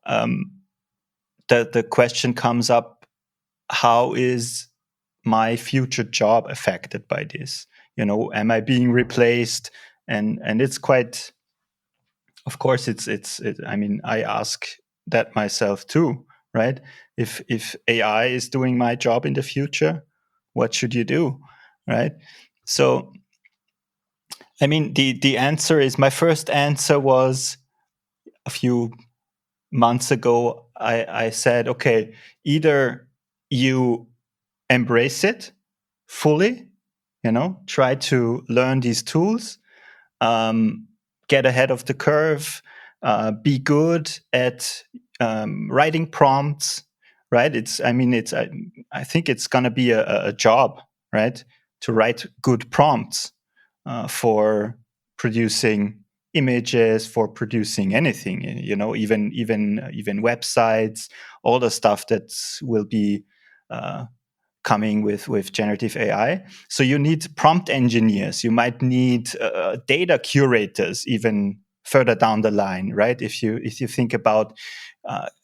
Speaker 1: the question comes up: how is my future job affected by this? Am I being replaced? And it's quite, of course, I mean, I ask that myself too, right? If AI is doing my job in the future, what should you do, right? So, I mean, the answer is, my first answer was a few months ago. I said, okay, either you embrace it fully, try to learn these tools, get ahead of the curve, be good at writing prompts, right? I think it's going to be a job, right, to write good prompts for producing images, for producing anything, even websites, all the stuff that will be coming with generative AI. So you need prompt engineers. You might need data curators even further down the line, right? If you think about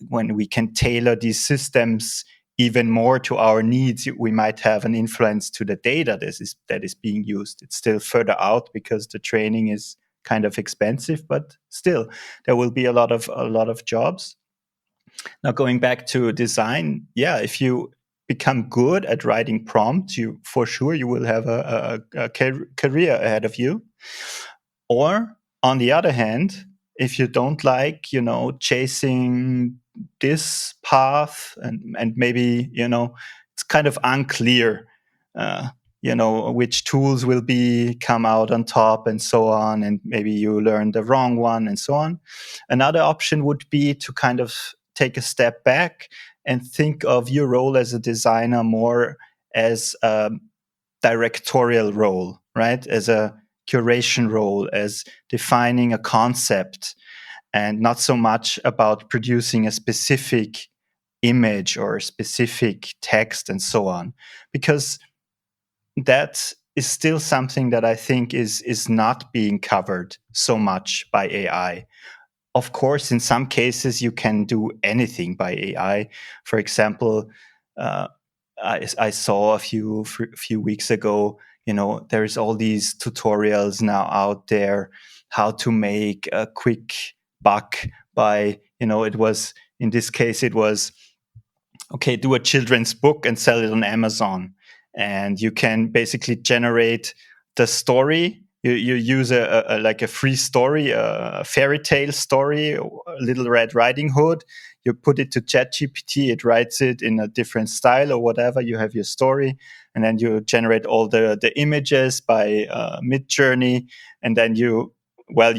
Speaker 1: when we can tailor these systems even more to our needs, we might have an influence to the data that is being used. It's still further out because the training is kind of expensive, but still there will be a lot of jobs. Now, going back to design, yeah, if you become good at writing prompts, you will have a career ahead of you. Or on the other hand, if you don't like, chasing this path, and maybe, it's kind of unclear, which tools will come out on top and so on, and maybe you learn the wrong one and so on. Another option would be to kind of take a step back and think of your role as a designer more as a directorial role, right? As a curation role, as defining a concept, and not so much about producing a specific image or a specific text and so on. Because that is still something that I think is not being covered so much by AI. Of course, in some cases, you can do anything by AI. For example, I saw a few weeks ago, there's all these tutorials now out there, how to make a quick buck by, in this case, it was, okay, do a children's book and sell it on Amazon. And you can basically generate the story. You use a free story, a fairy tale story, Little Red Riding Hood. You put it to ChatGPT, it writes it in a different style or whatever. You have your story, and then you generate all the images by Midjourney, and then you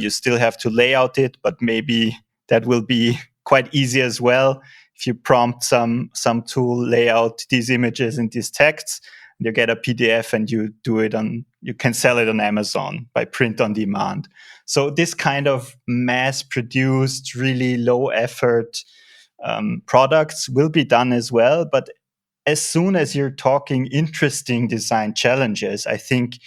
Speaker 1: still have to layout it, but maybe that will be quite easy as well. If you prompt some tool, lay out these images and these texts, you get a PDF, and you can sell it on Amazon by print on demand. So this kind of mass-produced, really low-effort products will be done as well. But as soon as you're talking interesting design challenges, I think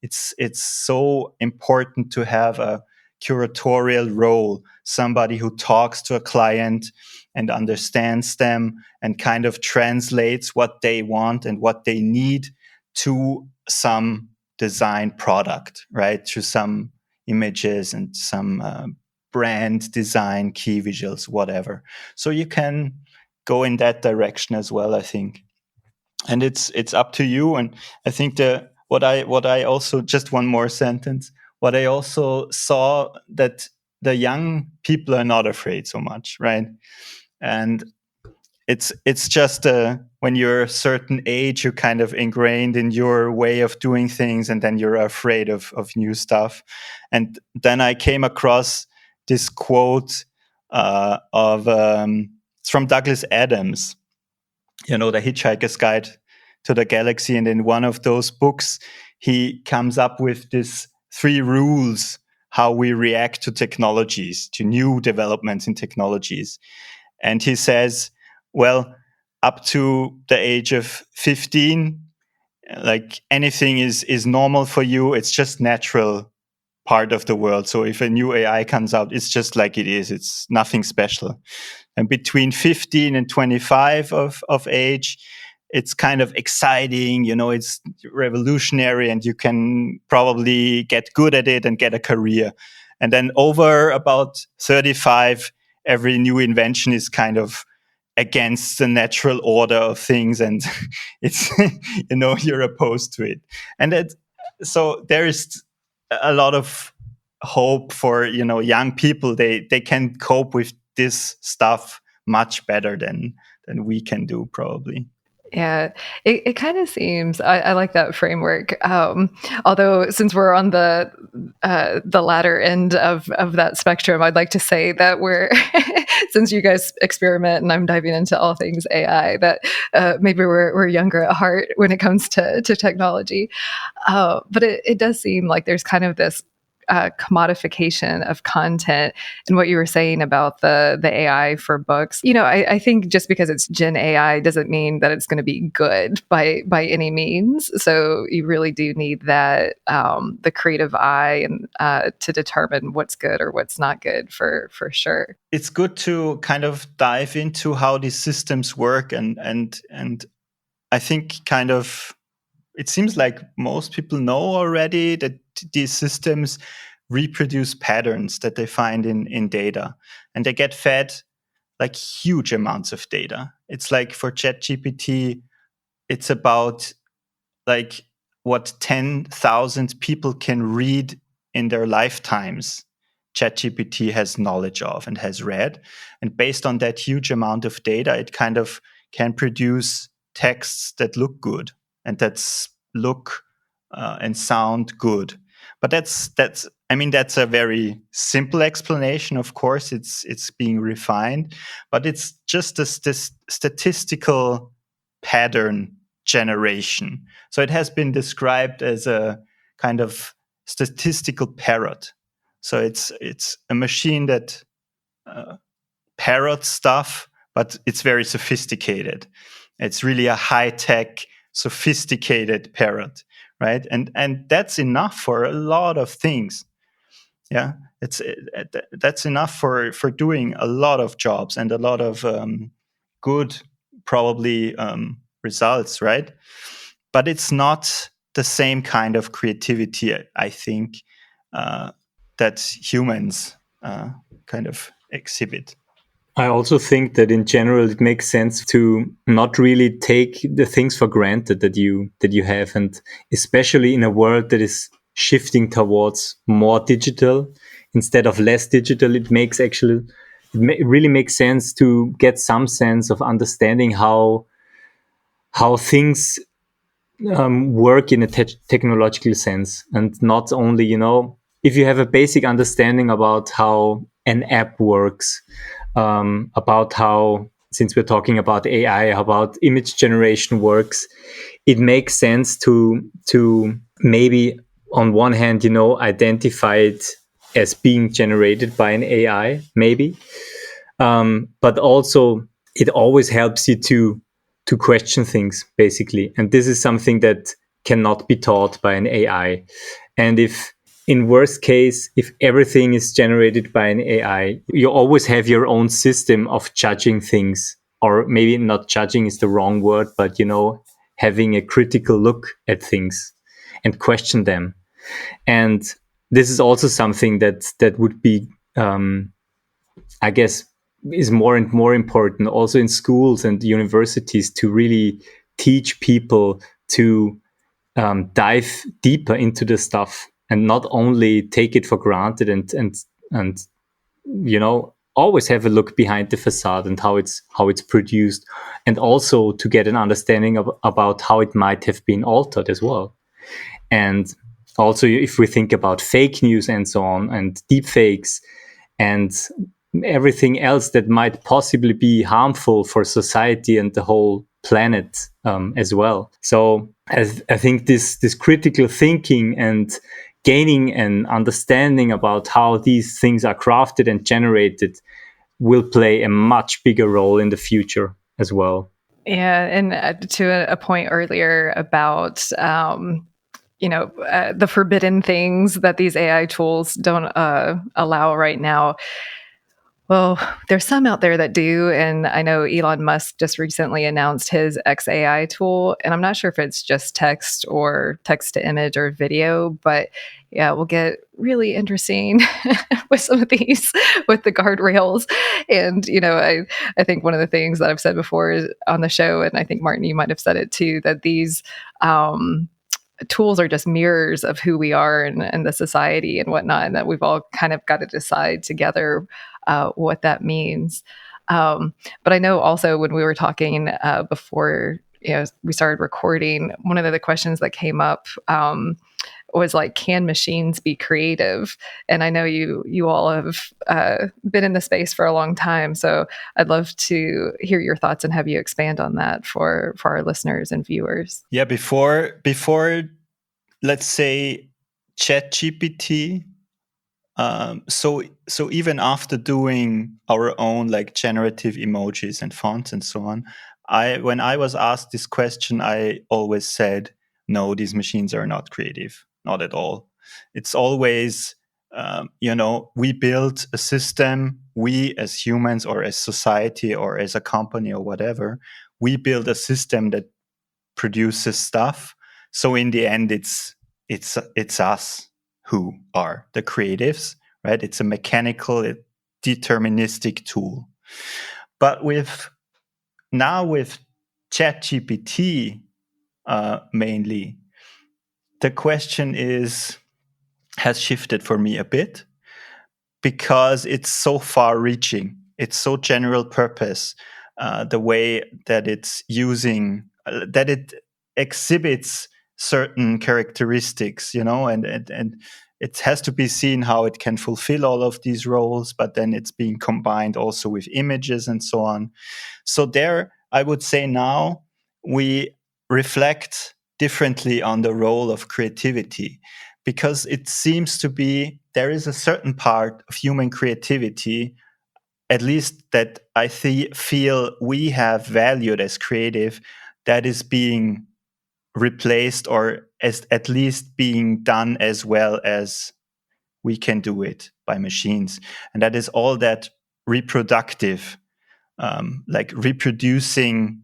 Speaker 1: it's so important to have a curatorial role, somebody who talks to a client and understands them and kind of translates what they want and what they need to some design product, right? To some images and some brand design, key visuals, whatever. So you can go in that direction as well, I think. And it's up to you. And I think what I also, just one more sentence, what I also saw, that the young people are not afraid so much, right? And it's just when you're a certain age, you're kind of ingrained in your way of doing things, and then you're afraid of new stuff. And then I came across this quote it's from Douglas Adams, The Hitchhiker's Guide to the Galaxy. And in one of those books, he comes up with these 3 rules how we react to technologies, to new developments in technologies. And he says, well, up to the age of 15, like anything is normal for you. It's just natural part of the world. So if a new AI comes out, it's just like it is. It's nothing special. And between 15 and 25 of age, it's kind of exciting, it's revolutionary, and you can probably get good at it and get a career. And then over about 35, every new invention is kind of against the natural order of things, and it's you're opposed to it. And so there is a lot of hope for young people. They can cope with this stuff much better than we can do, probably.
Speaker 2: Yeah, it kind of seems, I like that framework. Although since we're on the latter end of that spectrum, I'd like to say that we're, since you guys experiment and I'm diving into all things AI, that maybe we're younger at heart when it comes to technology. But it does seem like there's kind of this commodification of content. And what you were saying about the AI for books, I think just because it's Gen AI doesn't mean that it's going to be good by any means. So you really do need that the creative eye and to determine what's good or what's not good for sure.
Speaker 1: It's good to kind of dive into how these systems work, and I think kind of it seems like most people know already that these systems reproduce patterns that they find in data, and they get fed like huge amounts of data. It's like for ChatGPT, it's about like what 10,000 people can read in their lifetimes. ChatGPT has knowledge of and has read. And based on that huge amount of data, it kind of can produce texts that look good and that look and sound good. But that's a very simple explanation. Of course, it's being refined, but it's just this statistical pattern generation. So it has been described as a kind of statistical parrot. So it's a machine that parrots stuff, but it's very sophisticated. It's really a high-tech, sophisticated parrot, right? And that's enough for a lot of things. Yeah, that's enough for doing a lot of jobs and a lot of good, probably results, right? But it's not the same kind of creativity, I think, that humans kind of exhibit.
Speaker 4: I also think that in general, it makes sense to not really take the things for granted that you have. And especially in a world that is shifting towards more digital instead of less digital, it really makes sense to get some sense of understanding how things work in a technological sense. And not only, if you have a basic understanding about how an app works, about how, since we're talking about AI, about image generation works, it makes sense to maybe on one hand, identify it as being generated by an AI, maybe. But also it always helps you to question things, basically. And this is something that cannot be taught by an AI. And if, in worst case, if everything is generated by an AI, you always have your own system of judging things, or maybe not judging is the wrong word, but, having a critical look at things and question them. And this is also something that would be, I guess, is more and more important also in schools and universities, to really teach people to dive deeper into the stuff and not only take it for granted and always have a look behind the facade and how it's produced, and also to get an understanding about how it might have been altered as well. And also, if we think about fake news and so on, and deep fakes and everything else that might possibly be harmful for society and the whole planet as well. So I think this critical thinking and gaining an understanding about how these things are crafted and generated will play a much bigger role in the future as well.
Speaker 2: Yeah, and to a point earlier about the forbidden things that these AI tools don't allow right now. Well, there's some out there that do, and I know Elon Musk just recently announced his XAI tool, and I'm not sure if it's just text or text to image or video, but yeah, we'll get really interesting with some of these with the guardrails. And I think one of the things that I've said before is on the show, and I think Martin, you might have said it too, that these tools are just mirrors of who we are and the society and whatnot, and that we've all kind of got to decide together what that means. But I know also when we were talking before we started recording, one of the questions that came up was like, can machines be creative? And I know you all have been in the space for a long time, so I'd love to hear your thoughts and have you expand on that for our listeners and viewers.
Speaker 1: Yeah, before let's say ChatGPT. So even after doing our own like generative emojis and fonts and so on, when I was asked this question, I always said, no, these machines are not creative, not at all. It's always, we build a system, we as humans or as society or as a company or whatever, we build a system that produces stuff. So in the end, it's us who are the creatives, right? It's a mechanical, deterministic tool. But with ChatGPT mainly, the question has shifted for me a bit because it's so far-reaching. It's so general purpose, the way that it's using, that it exhibits certain characteristics, and it has to be seen how it can fulfill all of these roles, but then it's being combined also with images and so on. So there, I would say now we reflect differently on the role of creativity, because it seems to be there is a certain part of human creativity, at least that I feel we have valued as creative, that is being replaced or as at least being done as well as we can do it by machines. And that is all that reproductive, like reproducing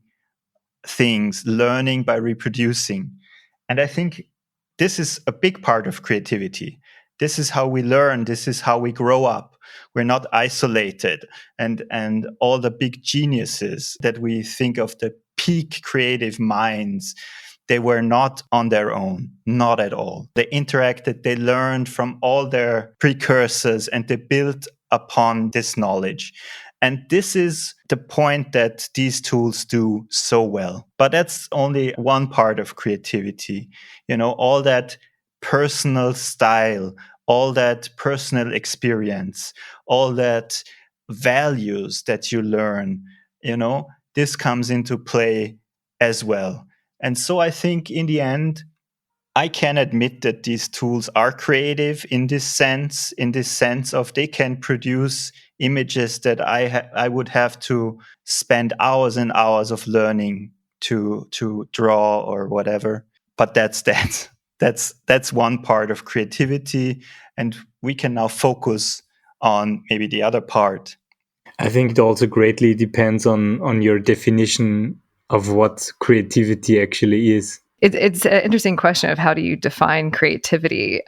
Speaker 1: things, learning by reproducing. And I think this is a big part of creativity. This is how we learn. This is how we grow up. We're not isolated. And all the big geniuses that we think of, the peak creative minds, they were not on their own, not at all. They interacted, they learned from all their precursors, and they built upon this knowledge. And this is the point that these tools do so well. But that's only one part of creativity. All that personal style, all that personal experience, all that values that you learn, this comes into play as well. And so I think in the end, I can admit that these tools are creative in this sense of they can produce images that I would have to spend hours and hours of learning to draw or whatever. But that's one part of creativity, and we can now focus on maybe the other part.
Speaker 4: I think it also greatly depends on your definition of what creativity actually is.
Speaker 2: It's an interesting question of how do you define creativity.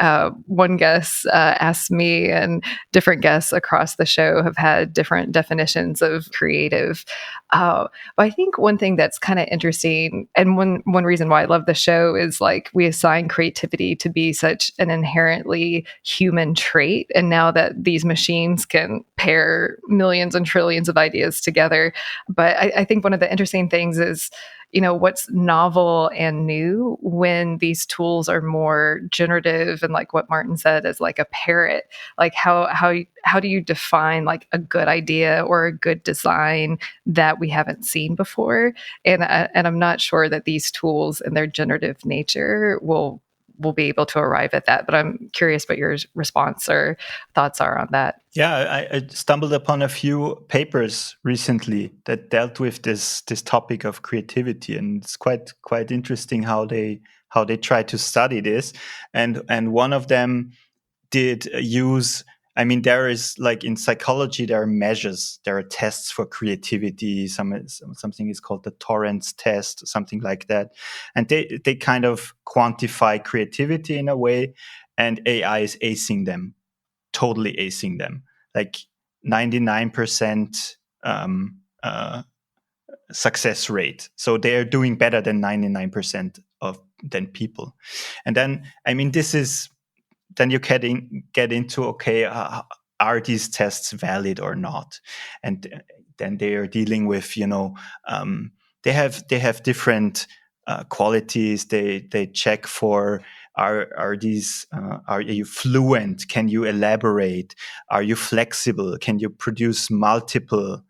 Speaker 2: One guest asked me, and different guests across the show have had different definitions of creative. But I think one thing that's kind of interesting, and one reason why I love the show, is like we assign creativity to be such an inherently human trait. And now that these machines can pair millions and trillions of ideas together. But I think one of the interesting things is, what's novel and new when these tools are more generative, and like what Martin said is like a parrot. Like how do you define like a good idea or a good design that we haven't seen before? And I'm not sure that these tools and their generative nature will we'll be able to arrive at that. But I'm curious what your response or thoughts are on that.
Speaker 1: Yeah, I stumbled upon a few papers recently that dealt with this topic of creativity, and it's quite interesting how they try to study this. And one of them did use, I mean, there is, like in psychology, there are measures, there are tests for creativity. Something is called the Torrance test, something like that. And they kind of quantify creativity in a way, and AI is acing them, totally acing them, like 99% success rate. So they are doing better than 99% than people. And then, I mean, then you get into, okay, are these tests valid or not? And then they are dealing with, they have different qualities. They check for, are you fluent? Can you elaborate? Are you flexible? Can you produce multiple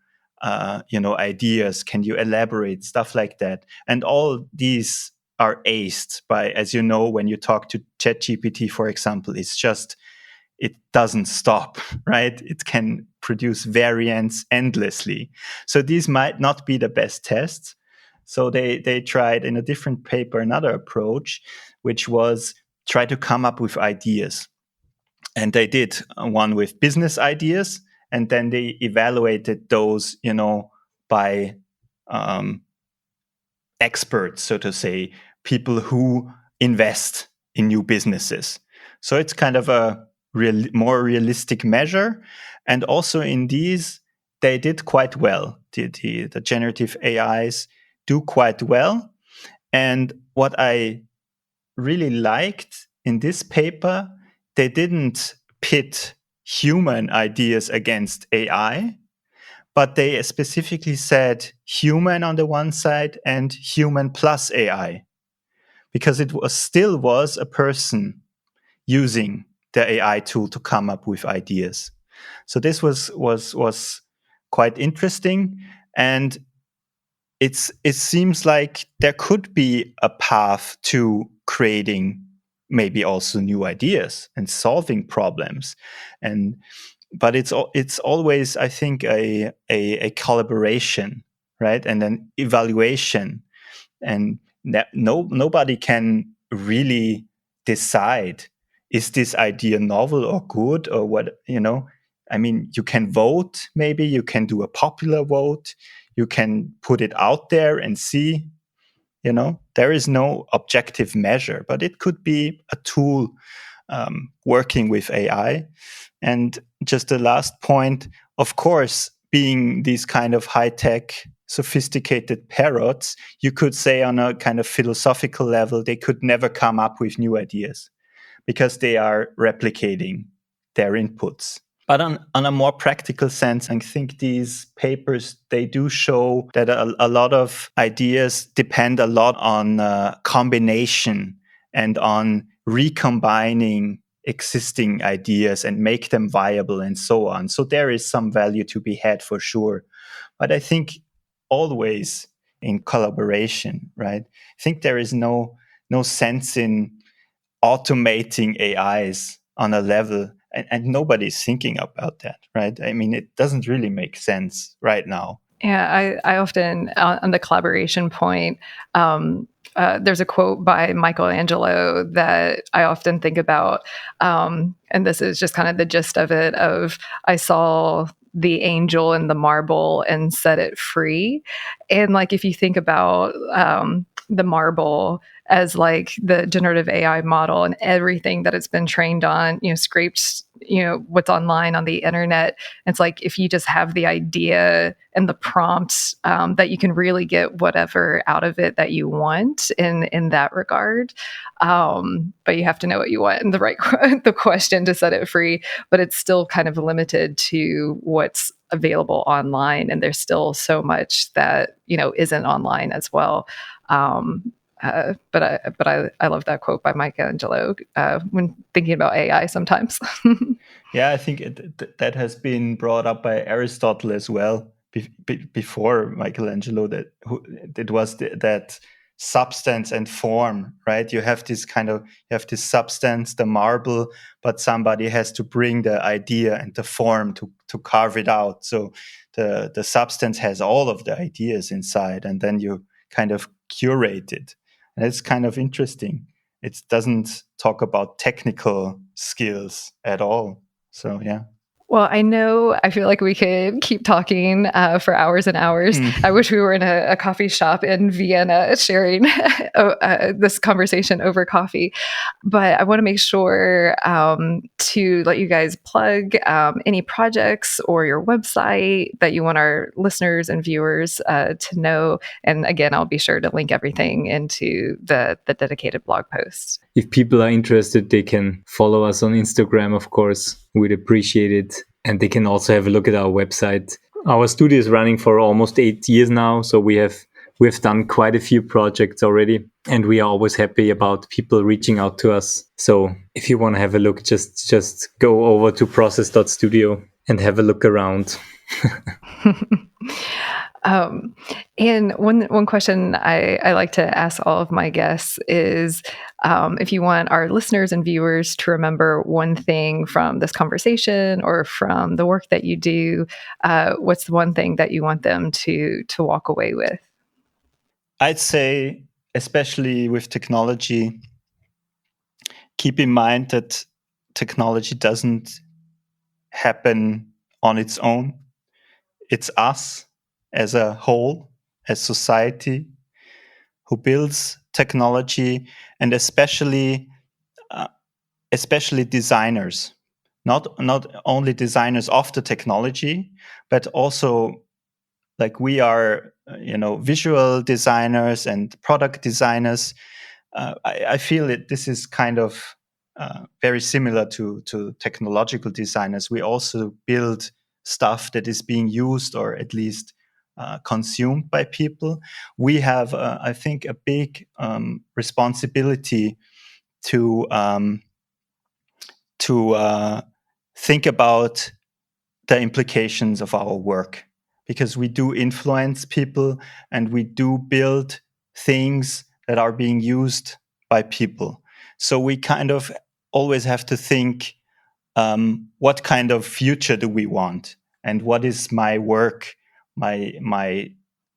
Speaker 1: ideas? Can you elaborate? Stuff like that. And all these are aced by, as you know, when you talk to ChatGPT, for example, it doesn't stop, right? It can produce variants endlessly. So these might not be the best tests. So they tried in a different paper another approach, which was try to come up with ideas. And they did one with business ideas, and then they evaluated those, by experts, so to say, people who invest in new businesses. So it's kind of a more realistic measure. And also in these, they did quite well. The generative AIs do quite well. And what I really liked in this paper, they didn't pit human ideas against AI, but they specifically said human on the one side and human plus AI, because it still was a person using the AI tool to come up with ideas. So this was quite interesting, and it seems like there could be a path to creating maybe also new ideas and solving problems, but it's always, I think, a collaboration, right, and an evaluation, and nobody can really decide, is this idea novel or good or what, I mean, you can vote, maybe you can do a popular vote, you can put it out there and see, there is no objective measure, but it could be a tool working with AI. And just the last point, of course, being these kind of high-tech, sophisticated parrots, you could say on a kind of philosophical level, they could never come up with new ideas because they are replicating their inputs. But on a more practical sense, I think these papers, they do show that a lot of ideas depend a lot on combination and on recombining existing ideas and make them viable and so on. So there is some value to be had for sure. But I think always in collaboration, right? I think there is no sense in automating AIs on a level, and nobody's thinking about that, right? I mean, it doesn't really make sense right now.
Speaker 2: Yeah, I often, on the collaboration point, there's a quote by Michelangelo that I often think about, and this is just kind of the gist of it, I saw the angel in the marble and set it free. And like, if you think about the marble as like the generative AI model and everything that it's been trained on, scraped, what's online on the internet. It's like, if you just have the idea and the prompt, that you can really get whatever out of it that you want in that regard. But you have to know what you want and the question to set it free, but it's still kind of limited to what's available online. And there's still so much that, isn't online as well. But I love that quote by Michelangelo when thinking about AI sometimes.
Speaker 1: Yeah, I think that has been brought up by Aristotle as well before Michelangelo. That substance and form, right? You have this substance, the marble, but somebody has to bring the idea and the form to carve it out. So the substance has all of the ideas inside, and then you kind of curate it. And it's kind of interesting. It doesn't talk about technical skills at all. So, yeah.
Speaker 2: Well, I feel like we could keep talking for hours and hours. I wish we were in a coffee shop in Vienna sharing this conversation over coffee. But I want to make sure to let you guys plug any projects or your website that you want our listeners and viewers to know. And again, I'll be sure to link everything into the dedicated blog post.
Speaker 4: If people are interested, they can follow us on Instagram, of course. We'd appreciate it. And they can also have a look at our website. Our studio is running for almost 8 years now. So we've done quite a few projects already. And we are always happy about people reaching out to us. So if you want to have a look, just go over to process.studio and have a look around.
Speaker 2: And one question I like to ask all of my guests is if you want our listeners and viewers to remember one thing from this conversation or from the work that you do, what's the one thing that you want them to walk away with?
Speaker 1: I'd say, especially with technology, keep in mind that technology doesn't happen on its own. It's us as a whole, as society, who builds technology, and especially designers, not only designers of the technology, but also like we are, visual designers and product designers. I feel this is kind of very similar to technological designers. We also build stuff that is being used or at least consumed by people. We have, I think, a big responsibility to think about the implications of our work, because we do influence people and we do build things that are being used by people. So we kind of always have to think, what kind of future do we want? And what is my work, my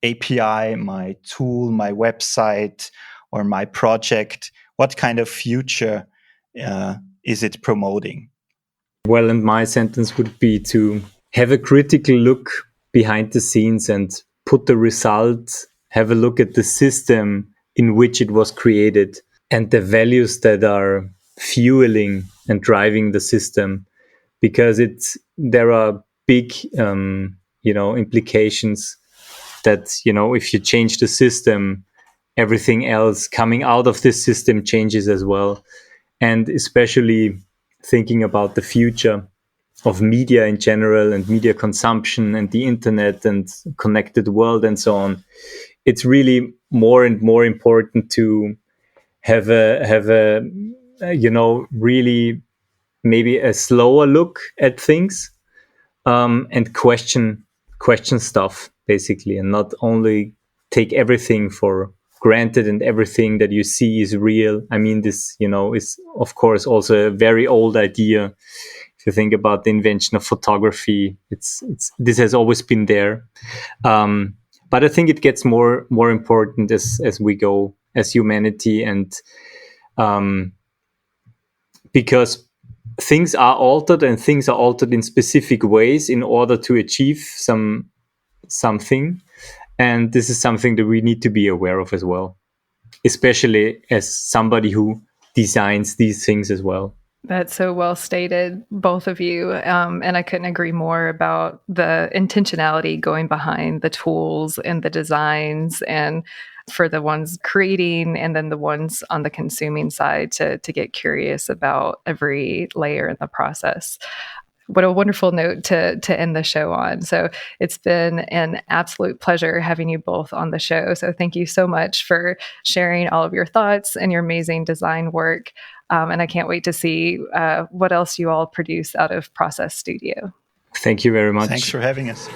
Speaker 1: API, my tool, my website, or my project? What kind of future is it promoting?
Speaker 4: Well, and my sentence would be to have a critical look behind the scenes and put the result, have a look at the system in which it was created and the values that are fueling and driving the system, because there are big implications that if you change the system, everything else coming out of this system changes as well. And especially thinking about the future of media in general and media consumption and the internet and connected world and so on, it's really more and more important to have a really maybe a slower look at things, and question stuff basically, and not only take everything for granted and everything that you see is real. I mean, this is of course also a very old idea. If you think about the invention of photography, this has always been there, but I think it gets more important as we go as humanity, and because things are altered, and things are altered in specific ways in order to achieve something. And this is something that we need to be aware of as well, especially as somebody who designs these things as well.
Speaker 2: That's so well stated, both of you. And I couldn't agree more about the intentionality going behind the tools and the designs, and for the ones creating and then the ones on the consuming side to get curious about every layer in the process. What a wonderful note to end the show on. So it's been an absolute pleasure having you both on the show. So thank you so much for sharing all of your thoughts and your amazing design work. And I can't wait to see what else you all produce out of Process Studio.
Speaker 4: Thank you very much.
Speaker 1: Thanks for having us.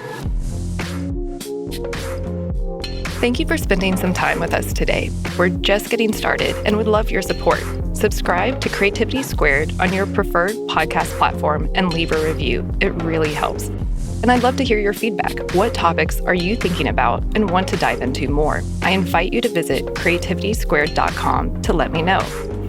Speaker 2: Thank you for spending some time with us today. We're just getting started and would love your support. Subscribe to Creativity Squared on your preferred podcast platform and leave a review. It really helps. And I'd love to hear your feedback. What topics are you thinking about and want to dive into more? I invite you to visit creativitysquared.com to let me know.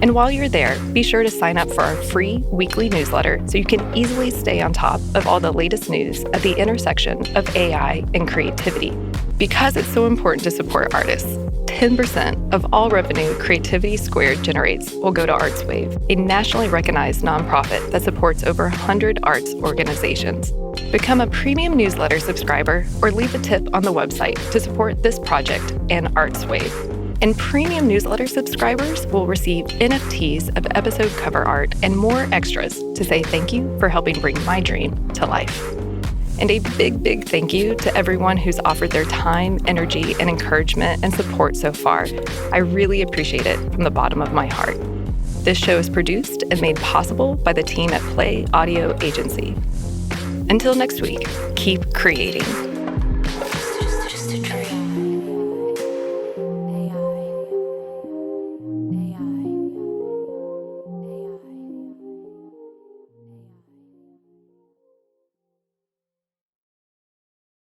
Speaker 2: And while you're there, be sure to sign up for our free weekly newsletter so you can easily stay on top of all the latest news at the intersection of AI and creativity. Because it's so important to support artists, 10% of all revenue Creativity Squared generates will go to ArtsWave, a nationally recognized nonprofit that supports over 100 arts organizations. Become a premium newsletter subscriber or leave a tip on the website to support this project and ArtsWave. And premium newsletter subscribers will receive NFTs of episode cover art and more extras to say thank you for helping bring my dream to life. And a big, big thank you to everyone who's offered their time, energy, and encouragement and support so far. I really appreciate it from the bottom of my heart. This show is produced and made possible by the team at Play Audio Agency. Until next week, keep creating.